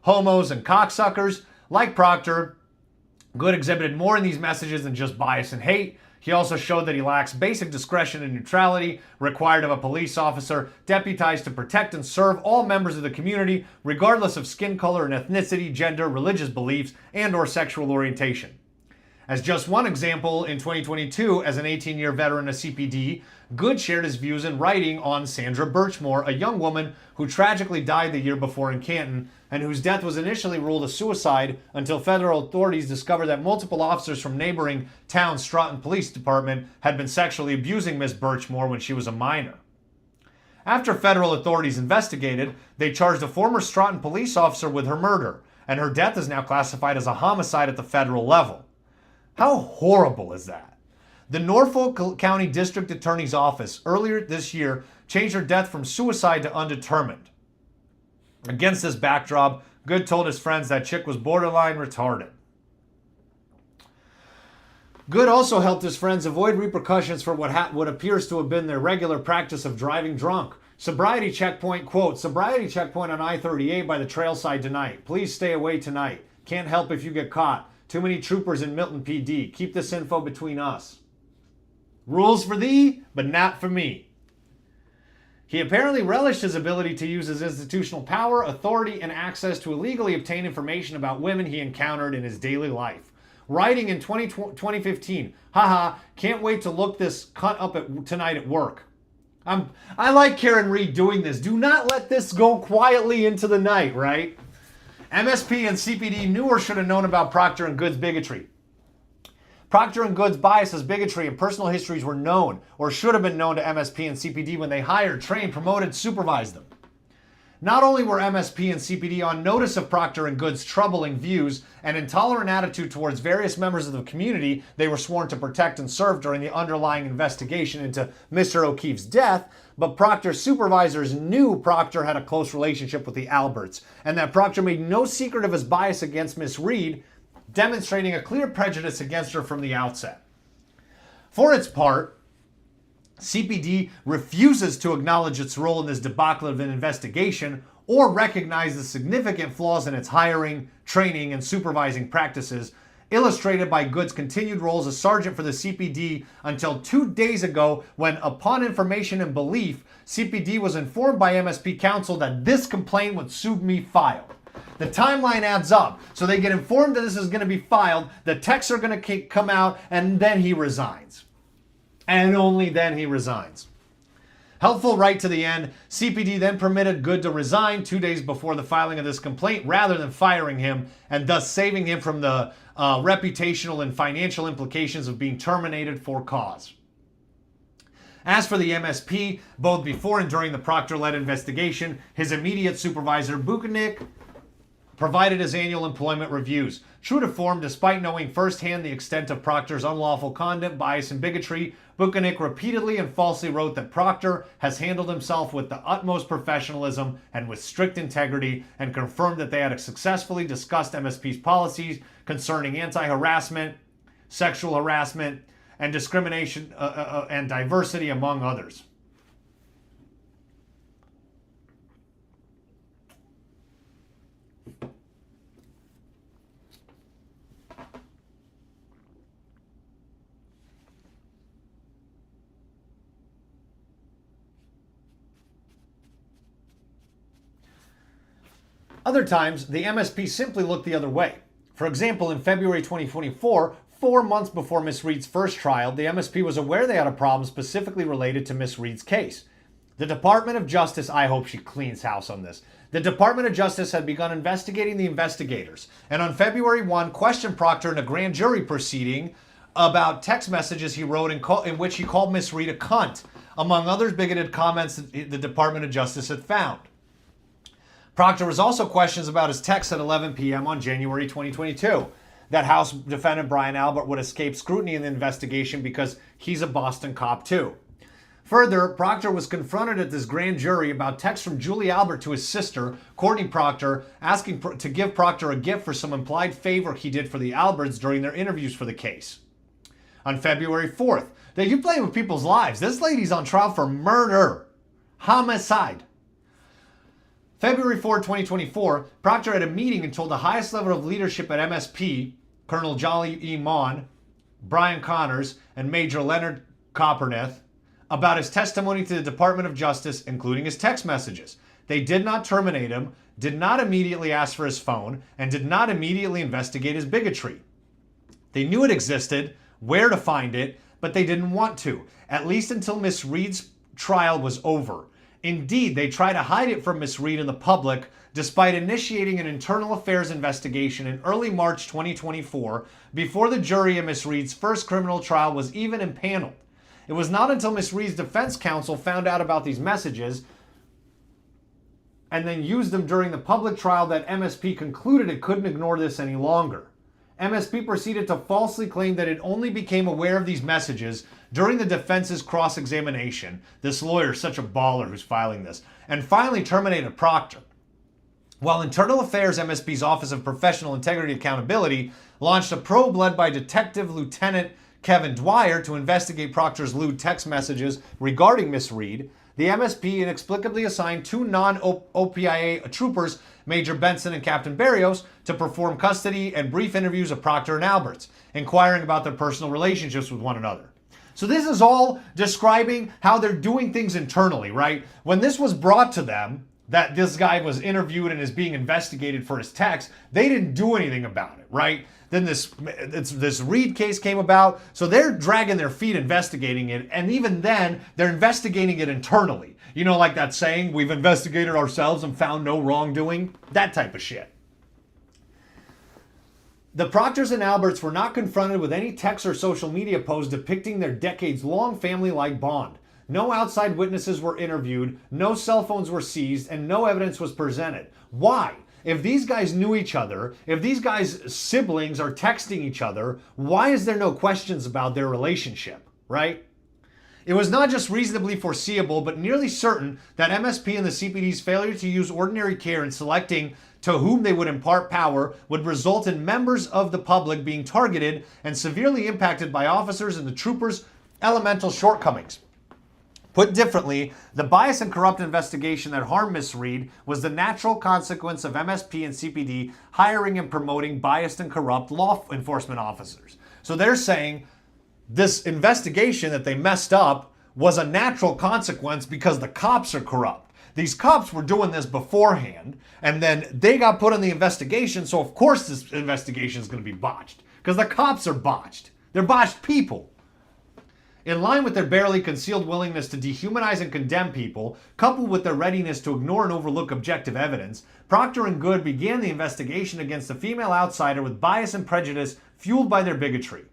homos and cocksuckers. Like Proctor, Good exhibited more in these messages than just bias and hate. He also showed that he lacks basic discretion and neutrality required of a police officer deputized to protect and serve all members of the community, regardless of skin color and ethnicity, gender, religious beliefs, and/or sexual orientation. As just one example, in 2022, as an 18-year veteran of CPD, Good shared his views in writing on Sandra Birchmore, a young woman who tragically died the year before in Canton, and whose death was initially ruled a suicide until federal authorities discovered that multiple officers from neighboring town Stratton Police Department had been sexually abusing Miss Birchmore when she was a minor. After federal authorities investigated, they charged a former Stratton police officer with her murder, and her death is now classified as a homicide at the federal level. How horrible is that? The Norfolk County District Attorney's Office earlier this year changed her death from suicide to undetermined. Against this backdrop, Good told his friends that chick was borderline retarded. Good also helped his friends avoid repercussions for what appears to have been their regular practice of driving drunk. Sobriety checkpoint, quote, sobriety checkpoint on I-38 by the trail side tonight. Please stay away tonight. Can't help if you get caught. Too many troopers in Milton PD. Keep this info between us. Rules for thee, but not for me. He apparently relished his ability to use his institutional power, authority, and access to illegally obtain information about women he encountered in his daily life. Writing in 2015, haha, can't wait to look this cunt up tonight at work. I like Karen Reed doing this. Do not let this go quietly into the night, right? MSP and CPD knew or should have known about Proctor and Good's bigotry. Proctor and Good's biases, bigotry, and personal histories were known or should have been known to MSP and CPD when they hired, trained, promoted, supervised them. Not only were MSP and CPD on notice of Proctor and Good's troubling views and intolerant attitude towards various members of the community they were sworn to protect and serve during the underlying investigation into Mr. O'Keefe's death, but Proctor's supervisors knew Proctor had a close relationship with the Alberts, and that Proctor made no secret of his bias against Miss Reed, demonstrating a clear prejudice against her from the outset. For its part, CPD refuses to acknowledge its role in this debacle of an investigation or recognize the significant flaws in its hiring, training, and supervising practices, illustrated by Good's continued role as a sergeant for the CPD until 2 days ago when, upon information and belief, CPD was informed by MSP counsel that this complaint would soon be filed. The timeline adds up. So they get informed that this is going to be filed, the texts are going to come out, and then he resigns. And only then he resigns. Helpful right to the end, CPD then permitted Good to resign 2 days before the filing of this complaint rather than firing him, and thus saving him from the reputational and financial implications of being terminated for cause. As for the MSP, both before and during the Proctor-led investigation, his immediate supervisor, Buchanan, provided his annual employment reviews. True to form, despite knowing firsthand the extent of Proctor's unlawful conduct, bias, and bigotry, Buchanan repeatedly and falsely wrote that Proctor has handled himself with the utmost professionalism and with strict integrity, and confirmed that they had successfully discussed MSP's policies concerning anti-harassment, sexual harassment, and discrimination and diversity, among others. Other times, the MSP simply looked the other way. For example, in February 2024, 4 months before Miss Reed's first trial, the MSP was aware they had a problem specifically related to Miss Reed's case. The Department of Justice, I hope she cleans house on this. The Department of Justice had begun investigating the investigators, and on February 1, questioned Proctor in a grand jury proceeding about text messages he wrote in which he called Miss Reed a cunt, among other bigoted comments that the Department of Justice had found. Proctor was also questioned about his text at 11 p.m. on January 2022. That House defendant Brian Albert would escape scrutiny in the investigation because he's a Boston cop too. Further, Proctor was confronted at this grand jury about texts from Julie Albert to his sister, Courtney Proctor, asking to give Proctor a gift for some implied favor he did for the Alberts during their interviews for the case. On February 4th, now you playing with people's lives. This lady's on trial for murder, homicide. February 4, 2024, Proctor had a meeting and told the highest level of leadership at MSP, Colonel Jolly E. Mon, Brian Connors, and Major Leonard Coppernath, about his testimony to the Department of Justice, including his text messages. They did not terminate him, did not immediately ask for his phone, and did not immediately investigate his bigotry. They knew it existed, where to find it, but they didn't want to, at least until Miss Reed's trial was over. Indeed, they tried to hide it from Miss Reed and the public, despite initiating an internal affairs investigation in early March 2024, before the jury in Miss Reed's first criminal trial was even impaneled. It was not until Miss Reed's defense counsel found out about these messages and then used them during the public trial that MSP concluded it couldn't ignore this any longer. MSP proceeded to falsely claim that it only became aware of these messages during the defense's cross-examination. This lawyer is such a baller who's filing this. And finally terminated Proctor. While Internal Affairs MSP's Office of Professional Integrity and Accountability launched a probe led by Detective Lieutenant Kevin Dwyer to investigate Proctor's lewd text messages regarding Miss Reed, the MSP inexplicably assigned two non-OPIA troopers, Major Benson and Captain Barrios, to perform custody and brief interviews of Proctor and Alberts, inquiring about their personal relationships with one another. So this is all describing how they're doing things internally, right? When this was brought to them, that this guy was interviewed and is being investigated for his text, they didn't do anything about it, right? Then this Reed case came about, so they're dragging their feet investigating it, and even then, they're investigating it internally. You know, like that saying, we've investigated ourselves and found no wrongdoing? That type of shit. The Proctors and Alberts were not confronted with any texts or social media posts depicting their decades-long family-like bond. No outside witnesses were interviewed, no cell phones were seized, and no evidence was presented. Why? If these guys knew each other, if these guys' siblings are texting each other, why is there no questions about their relationship, right? It was not just reasonably foreseeable, but nearly certain that MSP and the CPD's failure to use ordinary care in selecting to whom they would impart power would result in members of the public being targeted and severely impacted by officers and the troopers' elemental shortcomings. Put differently, the bias and corrupt investigation that harmed Miss Reed was the natural consequence of MSP and CPD hiring and promoting biased and corrupt law enforcement officers. So they're saying this investigation that they messed up was a natural consequence because the cops are corrupt. These cops were doing this beforehand, and then they got put on the investigation, so of course this investigation is going to be botched because the cops are botched. They're botched people. In line with their barely concealed willingness to dehumanize and condemn people, coupled with their readiness to ignore and overlook objective evidence, Proctor and Good began the investigation against a female outsider with bias and prejudice fueled by their bigotry.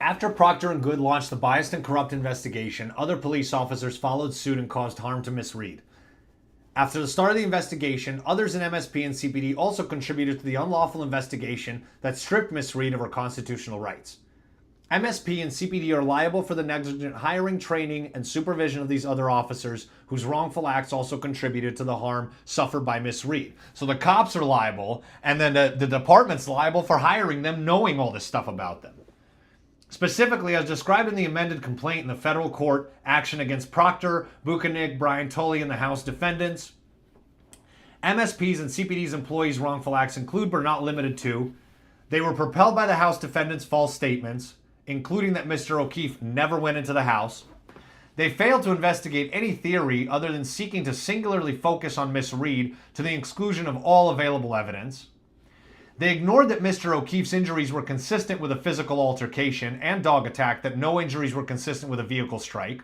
After Proctor and Good launched the biased and corrupt investigation, other police officers followed suit and caused harm to Miss Reed. After the start of the investigation, others in MSP and CPD also contributed to the unlawful investigation that stripped Miss Reed of her constitutional rights. MSP and CPD are liable for the negligent hiring, training, and supervision of these other officers whose wrongful acts also contributed to the harm suffered by Miss Reed. So the cops are liable, and then the department's liable for hiring them, knowing all this stuff about them. Specifically, as described in the amended complaint in the federal court action against Proctor, Buchanan, Brian Tully, and the House defendants, MSP's and CPD's employees' wrongful acts include but are not limited to: they were propelled by the House defendants' false statements, including that Mr. O'Keefe never went into the house. They failed to investigate any theory other than seeking to singularly focus on Miss Reed to the exclusion of all available evidence. They ignored that Mr. O'Keefe's injuries were consistent with a physical altercation and dog attack, that no injuries were consistent with a vehicle strike.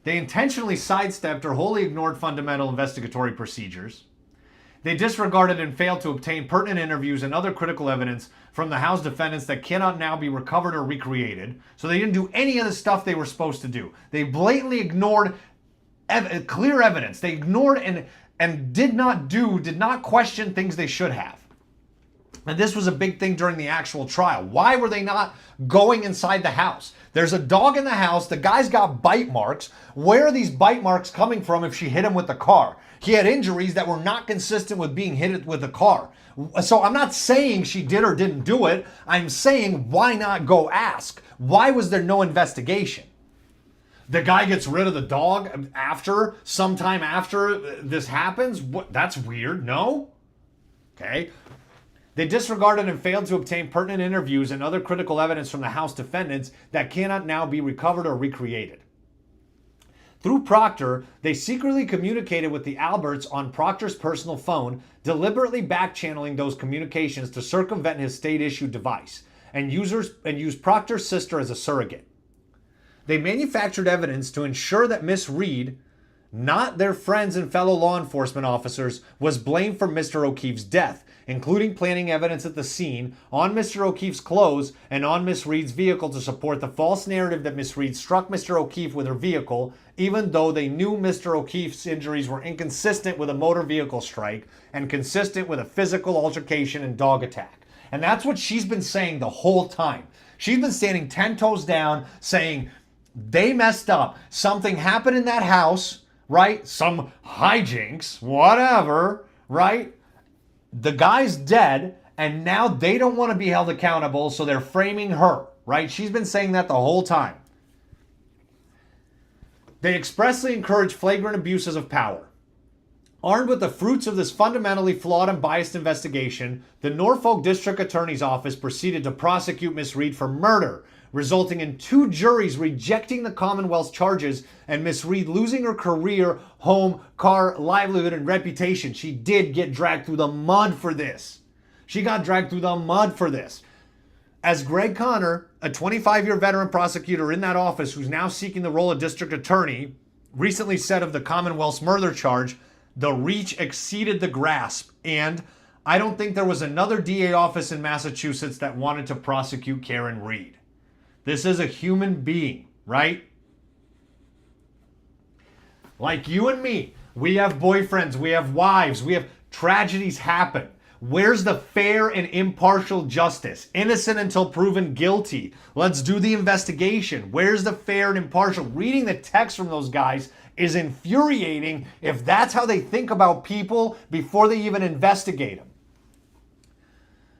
They intentionally sidestepped or wholly ignored fundamental investigatory procedures. They disregarded and failed to obtain pertinent interviews and other critical evidence from the House defendants that cannot now be recovered or recreated. So they didn't do any of the stuff they were supposed to do. They blatantly ignored clear evidence. They ignored and did not question things they should have. And this was a big thing during the actual trial. Why were they not going inside the house? There's a dog in the house. The guy's got bite marks. Where are these bite marks coming from if she hit him with the car? He had injuries that were not consistent with being hit with a car. So I'm not saying she did or didn't do it. I'm saying, why not go ask? Why was there no investigation? The guy gets rid of the dog sometime after this happens? What? That's weird. No? Okay. They disregarded and failed to obtain pertinent interviews and other critical evidence from the House defendants that cannot now be recovered or recreated. Through Proctor, they secretly communicated with the Alberts on Proctor's personal phone, deliberately back-channeling those communications to circumvent his state-issued device, and used Proctor's sister as a surrogate. They manufactured evidence to ensure that Miss Reed, not their friends and fellow law enforcement officers, was blamed for Mr. O'Keefe's death, including planting evidence at the scene on Mr. O'Keefe's clothes and on Miss Reed's vehicle to support the false narrative that Miss Reed struck Mr. O'Keefe with her vehicle, even though they knew Mr. O'Keefe's injuries were inconsistent with a motor vehicle strike and consistent with a physical altercation and dog attack. And that's what she's been saying the whole time. She's been standing 10 toes down saying they messed up. Something happened in that house, right? Some hijinks, whatever, right? The guy's dead, and now they don't want to be held accountable, so they're framing her, right? She's been saying that the whole time. They expressly encourage flagrant abuses of power. Armed with the fruits of this fundamentally flawed and biased investigation, the Norfolk District Attorney's Office proceeded to prosecute Miss Reed for murder, resulting in 2 juries rejecting the Commonwealth's charges and Miss Reed losing her career, home, car, livelihood, and reputation. She did get dragged through the mud for this. She got dragged through the mud for this. As Greg Connor, a 25-year veteran prosecutor in that office who's now seeking the role of district attorney, recently said of the Commonwealth's murder charge, the reach exceeded the grasp, and I don't think there was another DA office in Massachusetts that wanted to prosecute Karen Reed. This is a human being, right? Like you and me, we have boyfriends, we have wives, tragedies happen. Where's the fair and impartial justice? Innocent until proven guilty. Let's do the investigation. Where's the fair and impartial? Reading the text from those guys is infuriating if that's how they think about people before they even investigate them.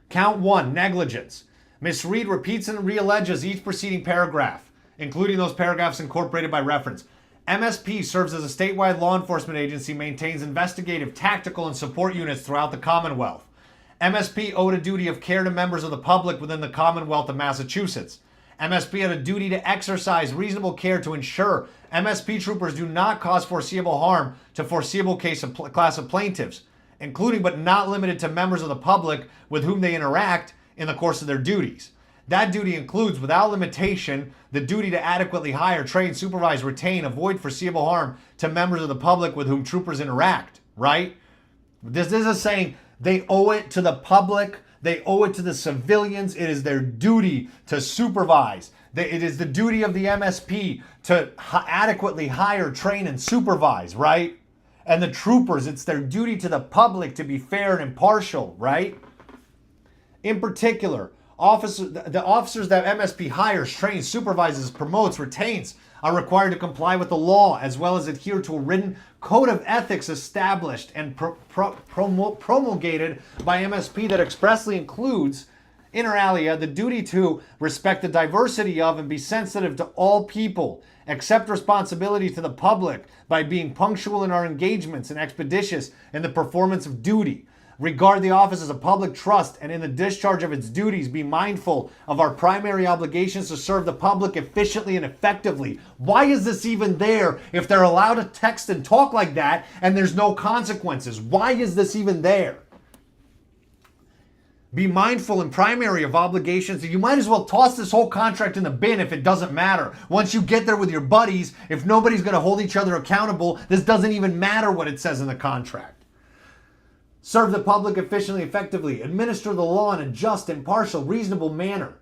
Count 1, negligence. Miss Reed repeats and realleges each preceding paragraph, including those paragraphs incorporated by reference. MSP serves as a statewide law enforcement agency, maintains investigative, tactical, and support units throughout the Commonwealth. MSP owed a duty of care to members of the public within the Commonwealth of Massachusetts. MSP had a duty to exercise reasonable care to ensure MSP troopers do not cause foreseeable harm to foreseeable class of plaintiffs, including but not limited to members of the public with whom they interact in the course of their duties. That duty includes, without limitation, the duty to adequately hire, train, supervise, retain, avoid foreseeable harm to members of the public with whom troopers interact, right? This is saying they owe it to the public, they owe it to the civilians, it is their duty to supervise. It is the duty of the MSP to adequately hire, train, and supervise, right? And the troopers, it's their duty to the public to be fair and impartial, right? In particular, the officers that MSP hires, trains, supervises, promotes, retains are required to comply with the law as well as adhere to a written code of ethics established and promulgated by MSP that expressly includes, inter alia, the duty to respect the diversity of and be sensitive to all people, accept responsibility to the public by being punctual in our engagements and expeditious in the performance of duty. Regard the office as a public trust and in the discharge of its duties be mindful of our primary obligations to serve the public efficiently and effectively. Why is this even there if they're allowed to text and talk like that and there's no consequences? Why is this even there? Be mindful and primary of obligations that you might as well toss this whole contract in the bin if it doesn't matter. Once you get there with your buddies, if nobody's going to hold each other accountable, this doesn't even matter what it says in the contract. Serve the public efficiently, effectively. Administer the law in a just, impartial, reasonable manner.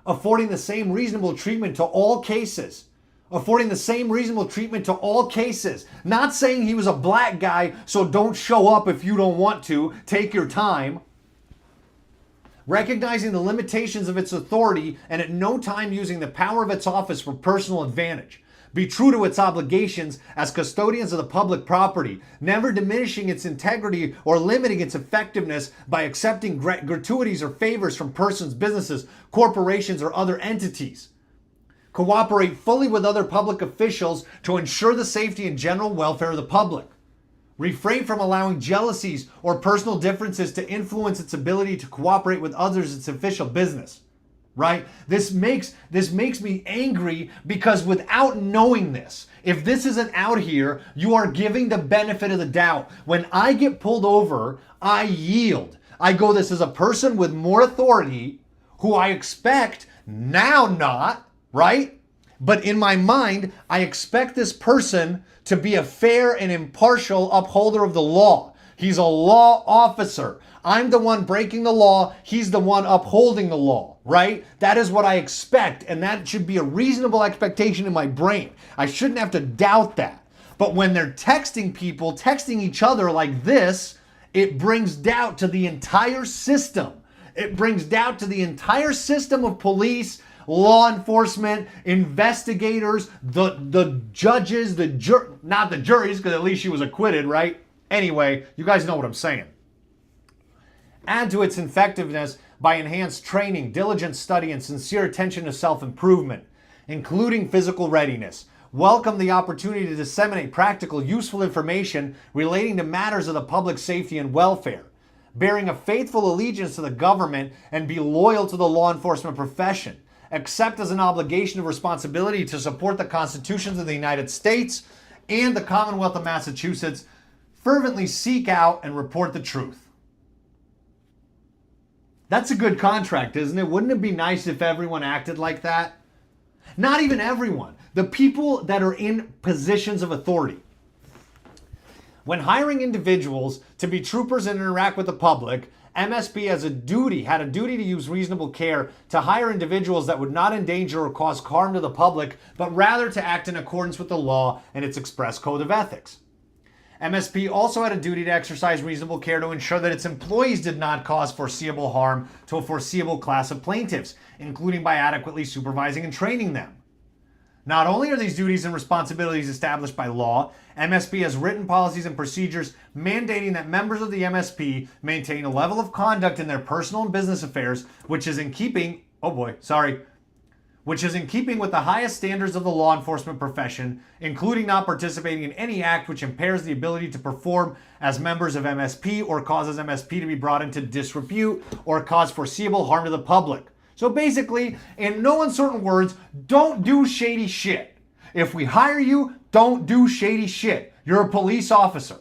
Affording the same reasonable treatment to all cases. Affording the same reasonable treatment to all cases. Not saying he was a black guy, so don't show up if you don't want to. Take your time. Recognizing the limitations of its authority and at no time using the power of its office for personal advantage. Be true to its obligations as custodians of the public property, never diminishing its integrity or limiting its effectiveness by accepting gratuities or favors from persons, businesses, corporations, or other entities. Cooperate fully with other public officials to ensure the safety and general welfare of the public. Refrain from allowing jealousies or personal differences to influence its ability to cooperate with others in its official business. Right? This makes me angry because without knowing this, if this isn't out here, you are giving the benefit of the doubt. When I get pulled over, I yield. I go, this is a person with more authority who I expect now not, right? But in my mind, I expect this person to be a fair and impartial upholder of the law. He's a law officer. I'm the one breaking the law. He's the one upholding the law, right? That is what I expect. And that should be a reasonable expectation in my brain. I shouldn't have to doubt that. But when they're texting people, texting each other like this, it brings doubt to the entire system. It brings doubt to the entire system of police, law enforcement, investigators, the judges, not the juries, because at least she was acquitted, right? Anyway, you guys know what I'm saying. Add to its effectiveness by enhanced training, diligent study, and sincere attention to self-improvement, including physical readiness. Welcome the opportunity to disseminate practical, useful information relating to matters of the public safety and welfare. Bearing a faithful allegiance to the government and be loyal to the law enforcement profession. Accept as an obligation of responsibility to support the constitutions of the United States and the Commonwealth of Massachusetts. Fervently seek out and report the truth. That's a good contract, isn't it? Wouldn't it be nice if everyone acted like that? Not even everyone. The people that are in positions of authority. When hiring individuals to be troopers and interact with the public, MSP had a duty to use reasonable care to hire individuals that would not endanger or cause harm to the public, but rather to act in accordance with the law and its express code of ethics. MSP also had a duty to exercise reasonable care to ensure that its employees did not cause foreseeable harm to a foreseeable class of plaintiffs, including by adequately supervising and training them. Not only are these duties and responsibilities established by law, MSP has written policies and procedures mandating that members of the MSP maintain a level of conduct in their personal and business affairs which is in keeping with the highest standards of the law enforcement profession, including not participating in any act which impairs the ability to perform as members of MSP or causes MSP to be brought into disrepute or cause foreseeable harm to the public. So basically, in no uncertain words, don't do shady shit. If we hire you, don't do shady shit. You're a police officer.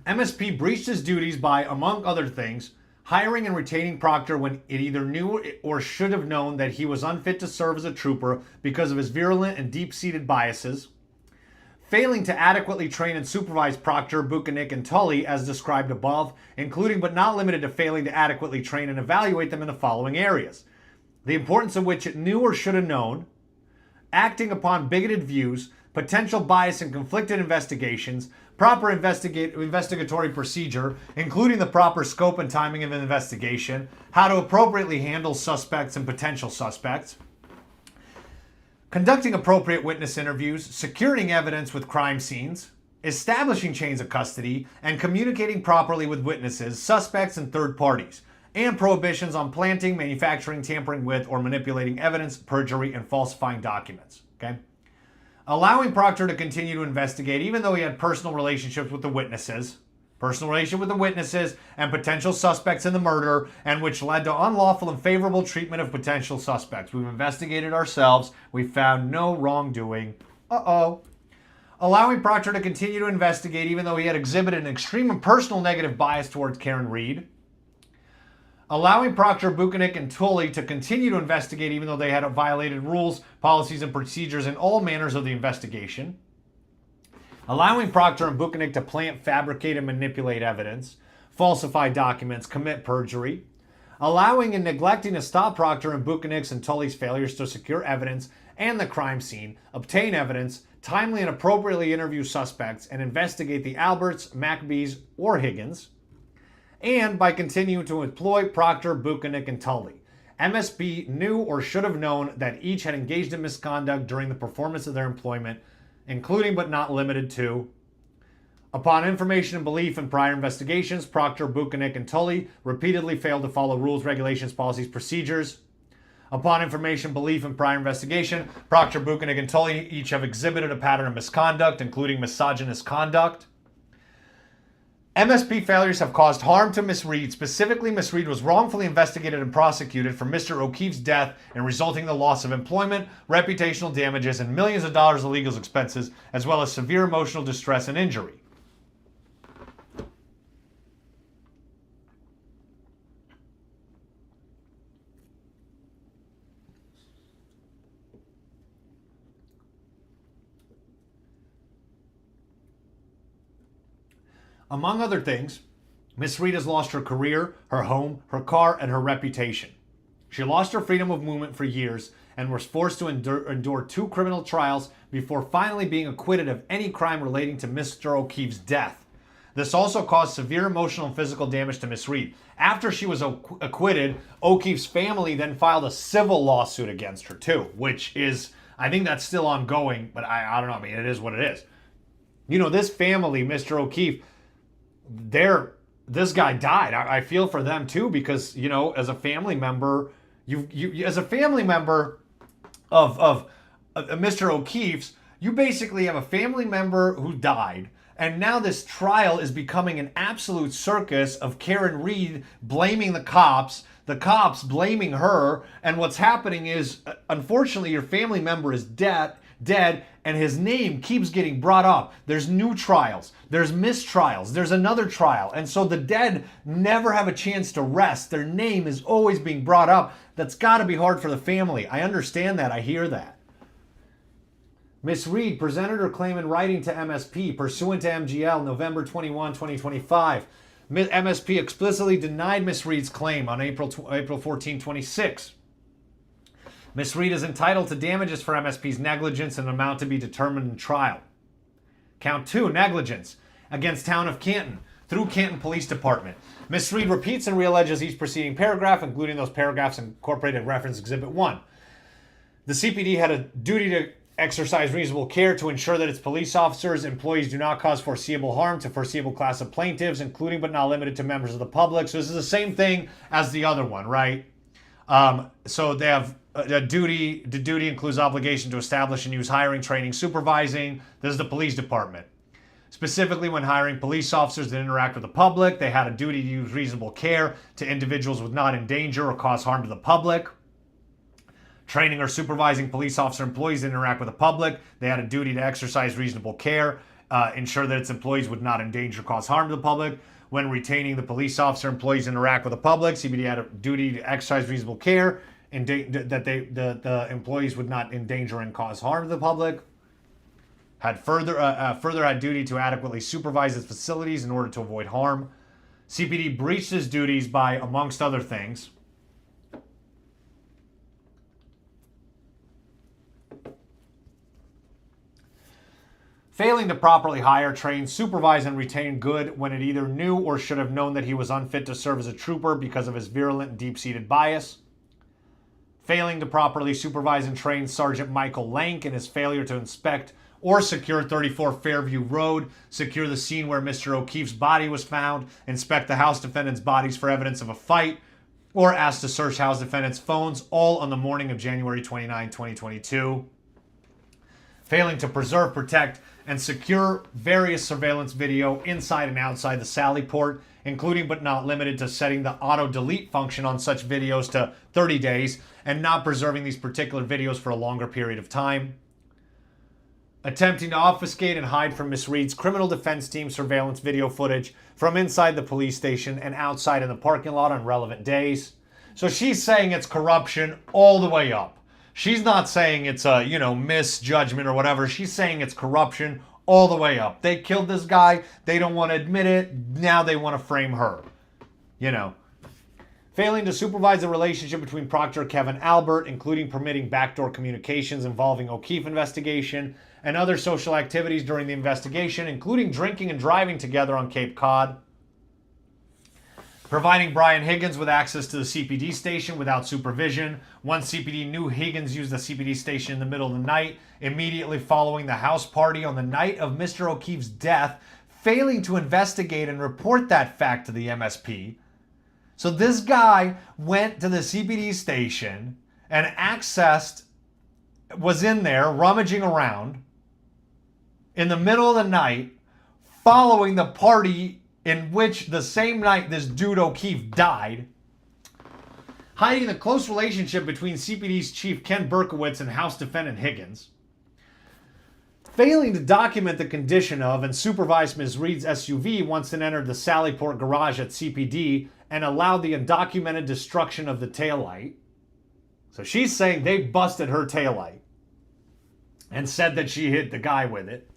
MSP breached his duties by, among other things, hiring and retaining Proctor when it either knew or should have known that he was unfit to serve as a trooper because of his virulent and deep-seated biases, failing to adequately train and supervise Proctor, Buchanan, and Tully as described above, including but not limited to failing to adequately train and evaluate them in the following areas: the importance of which it knew or should have known, acting upon bigoted views, potential bias and conflicted investigations, proper investigatory procedure, including the proper scope and timing of an investigation, how to appropriately handle suspects and potential suspects, conducting appropriate witness interviews, securing evidence with crime scenes, establishing chains of custody, and communicating properly with witnesses, suspects, and third parties, and prohibitions on planting, manufacturing, tampering with, or manipulating evidence, perjury, and falsifying documents. Okay? Allowing Proctor to continue to investigate even though he had personal relationships with the witnesses. personal relationship with the witnesses and potential suspects in the murder, and which led to unlawful and favorable treatment of potential suspects. We've investigated ourselves. We found no wrongdoing. Allowing Proctor to continue to investigate even though he had exhibited an extreme and personal negative bias towards Karen Reed. Allowing Proctor, Buchanan, and Tully to continue to investigate even though they had violated rules, policies, and procedures in all manners of the investigation. Allowing Proctor and Buchanan to plant, fabricate, and manipulate evidence, falsify documents, commit perjury. Allowing and neglecting to stop Proctor and Buchanan's and Tully's failures to secure evidence and the crime scene, obtain evidence, timely and appropriately interview suspects, and investigate the Alberts, Maccabees, or Higgins. And by continuing to employ Proctor, Buchanan, and Tully. MSP knew or should have known that each had engaged in misconduct during the performance of their employment, including but not limited to: upon information and belief in prior investigations, Proctor, Buchanan, and Tully repeatedly failed to follow rules, regulations, policies, procedures. Upon information, belief, and prior investigation, Proctor, Buchanan, and Tully each have exhibited a pattern of misconduct, including misogynist conduct. MSP failures have caused harm to Miss Reed. Specifically, Miss Reed was wrongfully investigated and prosecuted for Mr. O'Keefe's death and resulting in the loss of employment, reputational damages, and millions of dollars of legal expenses, as well as severe emotional distress and injury. Among other things, Miss Reed has lost her career, her home, her car, and her reputation. She lost her freedom of movement for years and was forced to endure 2 criminal trials before finally being acquitted of any crime relating to Mr. O'Keefe's death. This also caused severe emotional and physical damage to Miss Reed. After she was acquitted, O'Keefe's family then filed a civil lawsuit against her too, which is, I think that's still ongoing, but I don't know, I mean, it is what it is. You know, this family, Mr. O'Keefe, this guy died. I feel for them too, because, you know, as a family member, as a family member of Mr. O'Keefe's, you basically have a family member who died, and now this trial is becoming an absolute circus of Karen Reed blaming the cops blaming her, and what's happening is, unfortunately, your family member is dead, and his name keeps getting brought up. There's new trials, there's mistrials, there's another trial, and so the dead never have a chance to rest. Their name is always being brought up. That's got to be hard for the family. I understand that. I hear that. Miss Reed presented her claim in writing to MSP pursuant to MGL November 21, 2025. MSP explicitly denied Miss Reed's claim on April 14, 26. Miss Reed is entitled to damages for MSP's negligence and amount to be determined in trial. Count 2, negligence against Town of Canton through Canton Police Department. Miss Reed repeats and realleges each preceding paragraph, including those paragraphs incorporated in reference Exhibit 1. The CPD had a duty to exercise reasonable care to ensure that its police officers, employees do not cause foreseeable harm to foreseeable class of plaintiffs, including but not limited to members of the public. So this is the same thing as the other one, right? So they have a duty. The duty includes obligation to establish and use hiring, training, supervising. This is the police department. Specifically, when hiring police officers that interact with the public, they had a duty to use reasonable care to individuals with not endanger or cause harm to the public. Training or supervising police officer employees that interact with the public, they had a duty to exercise reasonable care, ensure that its employees would not endanger or cause harm to the public. When retaining the police officer employees that interact with the public, CPD had a duty to exercise reasonable care that the employees would not endanger and cause harm to the public. Had further had duty to adequately supervise its facilities in order to avoid harm. CPD breached its duties by, amongst other things, failing to properly hire, train, supervise, and retain Good when it either knew or should have known that he was unfit to serve as a trooper because of his virulent and deep-seated bias. Failing to properly supervise and train Sergeant Michael Lank in his failure to inspect or secure 34 Fairview Road, secure the scene where Mr. O'Keefe's body was found, inspect the house defendant's bodies for evidence of a fight, or ask to search house defendant's phones, all on the morning of January 29, 2022. failing to preserve, protect, and secure various surveillance video inside and outside the Sally port, including but not limited to setting the auto delete function on such videos to 30 days and not preserving these particular videos for a longer period of time. Attempting to obfuscate and hide from Miss Reed's criminal defense team surveillance video footage from inside the police station and outside in the parking lot on relevant days. So she's saying it's corruption all the way up. She's not saying it's a, misjudgment or whatever. She's saying it's corruption all the way up. They killed this guy. They don't want to admit it. Now they want to frame her. Failing to supervise the relationship between Proctor and Kevin Albert, including permitting backdoor communications involving O'Keefe investigation and other social activities during the investigation, including drinking and driving together on Cape Cod. Providing Brian Higgins with access to the CPD station without supervision. Once CPD knew Higgins used the CPD station in the middle of the night, immediately following the house party on the night of Mr. O'Keefe's death, failing to investigate and report that fact to the MSP. So this guy went to the CPD station and was in there rummaging around in the middle of the night following the party in which the same night this dude O'Keefe died, hiding the close relationship between CPD's chief Ken Berkowitz and House defendant Higgins, failing to document the condition of and supervise Ms. Reed's SUV once it entered the Sallyport garage at CPD and allowed the undocumented destruction of the taillight. So she's saying they busted her taillight and said that she hit the guy with it.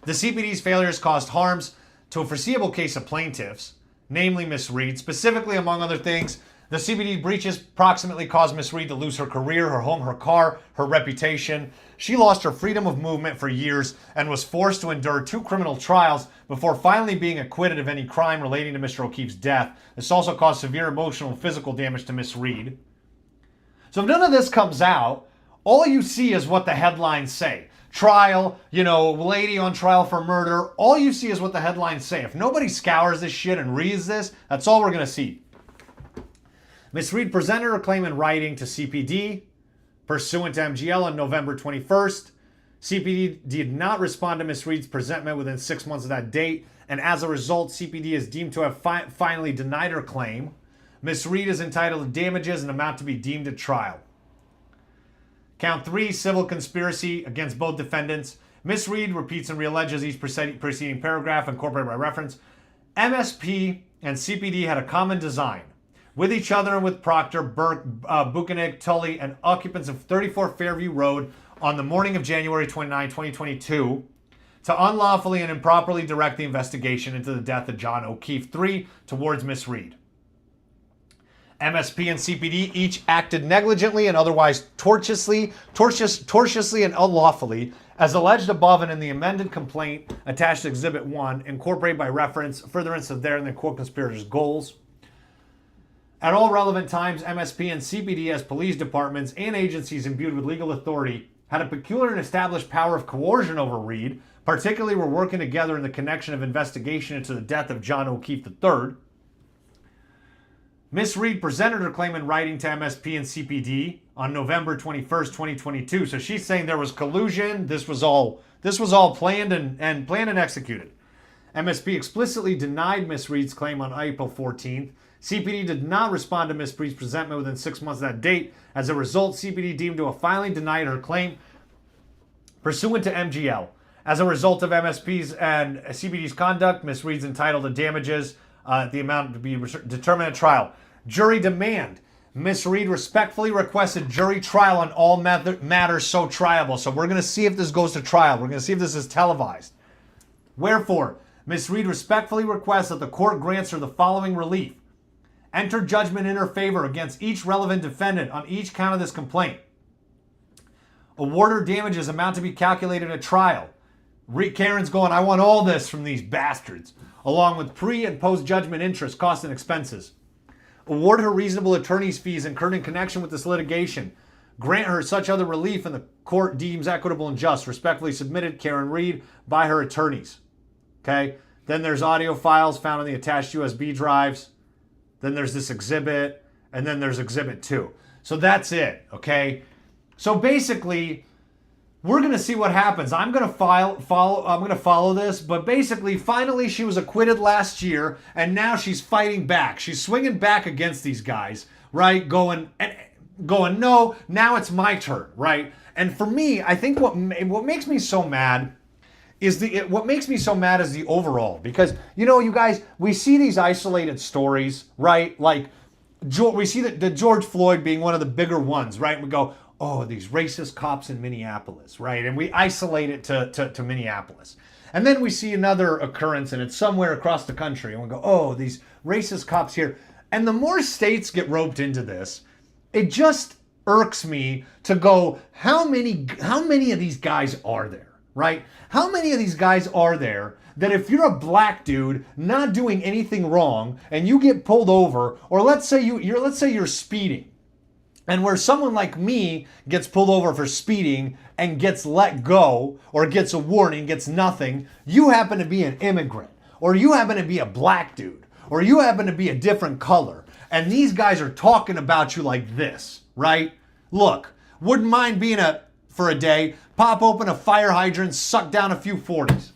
The CPD's failures caused harms to a foreseeable case of plaintiffs, namely Miss Reed. Specifically, among other things, the CPD breaches proximately caused Miss Reed to lose her career, her home, her car, her reputation. She lost her freedom of movement for years and was forced to endure 2 criminal trials before finally being acquitted of any crime relating to Mr. O'Keefe's death. This also caused severe emotional and physical damage to Miss Reed. So if none of this comes out, all you see is what the headlines say. Trial, lady on trial for murder. All you see is what the headlines say. If nobody scours this shit and reads this, that's all we're going to see. Ms. Reed presented her claim in writing to CPD pursuant to MGL on November 21st. CPD did not respond to Ms. Reed's presentment within 6 months of that date, and as a result, CPD is deemed to have finally denied her claim. Ms. Reed is entitled to damages and amount to be deemed at trial. Count 3, civil conspiracy against both defendants. Ms. Reed repeats and realleges each preceding paragraph incorporated by reference. MSP and CPD had a common design with each other and with Proctor, Buchanan, Tully, and occupants of 34 Fairview Road on the morning of January 29, 2022 to unlawfully and improperly direct the investigation into the death of John O'Keefe III towards Ms. Reed. MSP and CPD each acted negligently and otherwise tortiously and unlawfully, as alleged above and in the amended complaint attached to Exhibit 1, incorporated by reference, furtherance of therein the co-conspirators' goals. At all relevant times, MSP and CPD as police departments and agencies imbued with legal authority had a peculiar and established power of coercion over Reed, particularly were working together in the connection of investigation into the death of John O'Keefe III. Ms. Reed presented her claim in writing to MSP and CPD on November 21st, 2022. So she's saying there was collusion. This was all planned and executed. MSP explicitly denied Ms. Reed's claim on April 14th. CPD did not respond to Ms. Reed's presentment within 6 months of that date. As a result, CPD deemed to have finally denied her claim pursuant to MGL. As a result of MSP's and CPD's conduct, Ms. Reed's entitled to damages, the amount to be determined at trial. Jury demand. Ms. Reed respectfully requested jury trial on all matters so triable. So we're going to see if this goes to trial. We're going to see if this is televised. Wherefore, Ms. Reed respectfully requests that the court grants her the following relief. Enter judgment in her favor against each relevant defendant on each count of this complaint. Award her damages amount to be calculated at trial. Karen's going, I want all this from these bastards, along with pre- and post-judgment interest, costs, and expenses. Award her reasonable attorney's fees incurred in connection with this litigation. Grant her such other relief in the court deems equitable and just. Respectfully submitted, Karen Reed, by her attorneys. Okay? Then there's audio files found on the attached USB drives. Then there's this exhibit. And then there's exhibit 2. So that's it. Okay? So basically, we're gonna see what happens. I'm gonna follow this, but basically, finally, she was acquitted last year, and now she's fighting back. She's swinging back against these guys, right? Going, no, now it's my turn, right? And for me, I think what makes me so mad is what makes me so mad is the overall, because you guys, we see these isolated stories, right? Like we see the George Floyd being one of the bigger ones, right? We go, oh, these racist cops in Minneapolis, right? And we isolate it to Minneapolis. And then we see another occurrence and it's somewhere across the country and we go, oh, these racist cops here. And the more states get roped into this, it just irks me to go, how many of these guys are there, right? How many of these guys are there that if you're a black dude not doing anything wrong and you get pulled over, or let's say you're speeding, and where someone like me gets pulled over for speeding and gets let go or gets a warning, gets nothing, you happen to be an immigrant, or you happen to be a black dude, or you happen to be a different color, and these guys are talking about you like this, right? Look, wouldn't mind being for a day, pop open a fire hydrant, suck down a few 40s.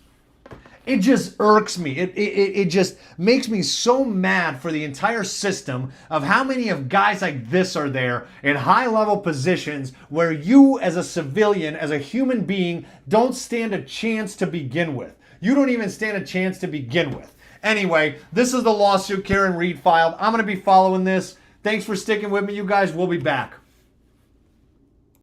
It just irks me. It just makes me so mad for the entire system of how many of guys like this are there in high-level positions where you as a civilian, as a human being, don't stand a chance to begin with. You don't even stand a chance to begin with. Anyway, this is the lawsuit Karen Reed filed. I'm going to be following this. Thanks for sticking with me, you guys. We'll be back.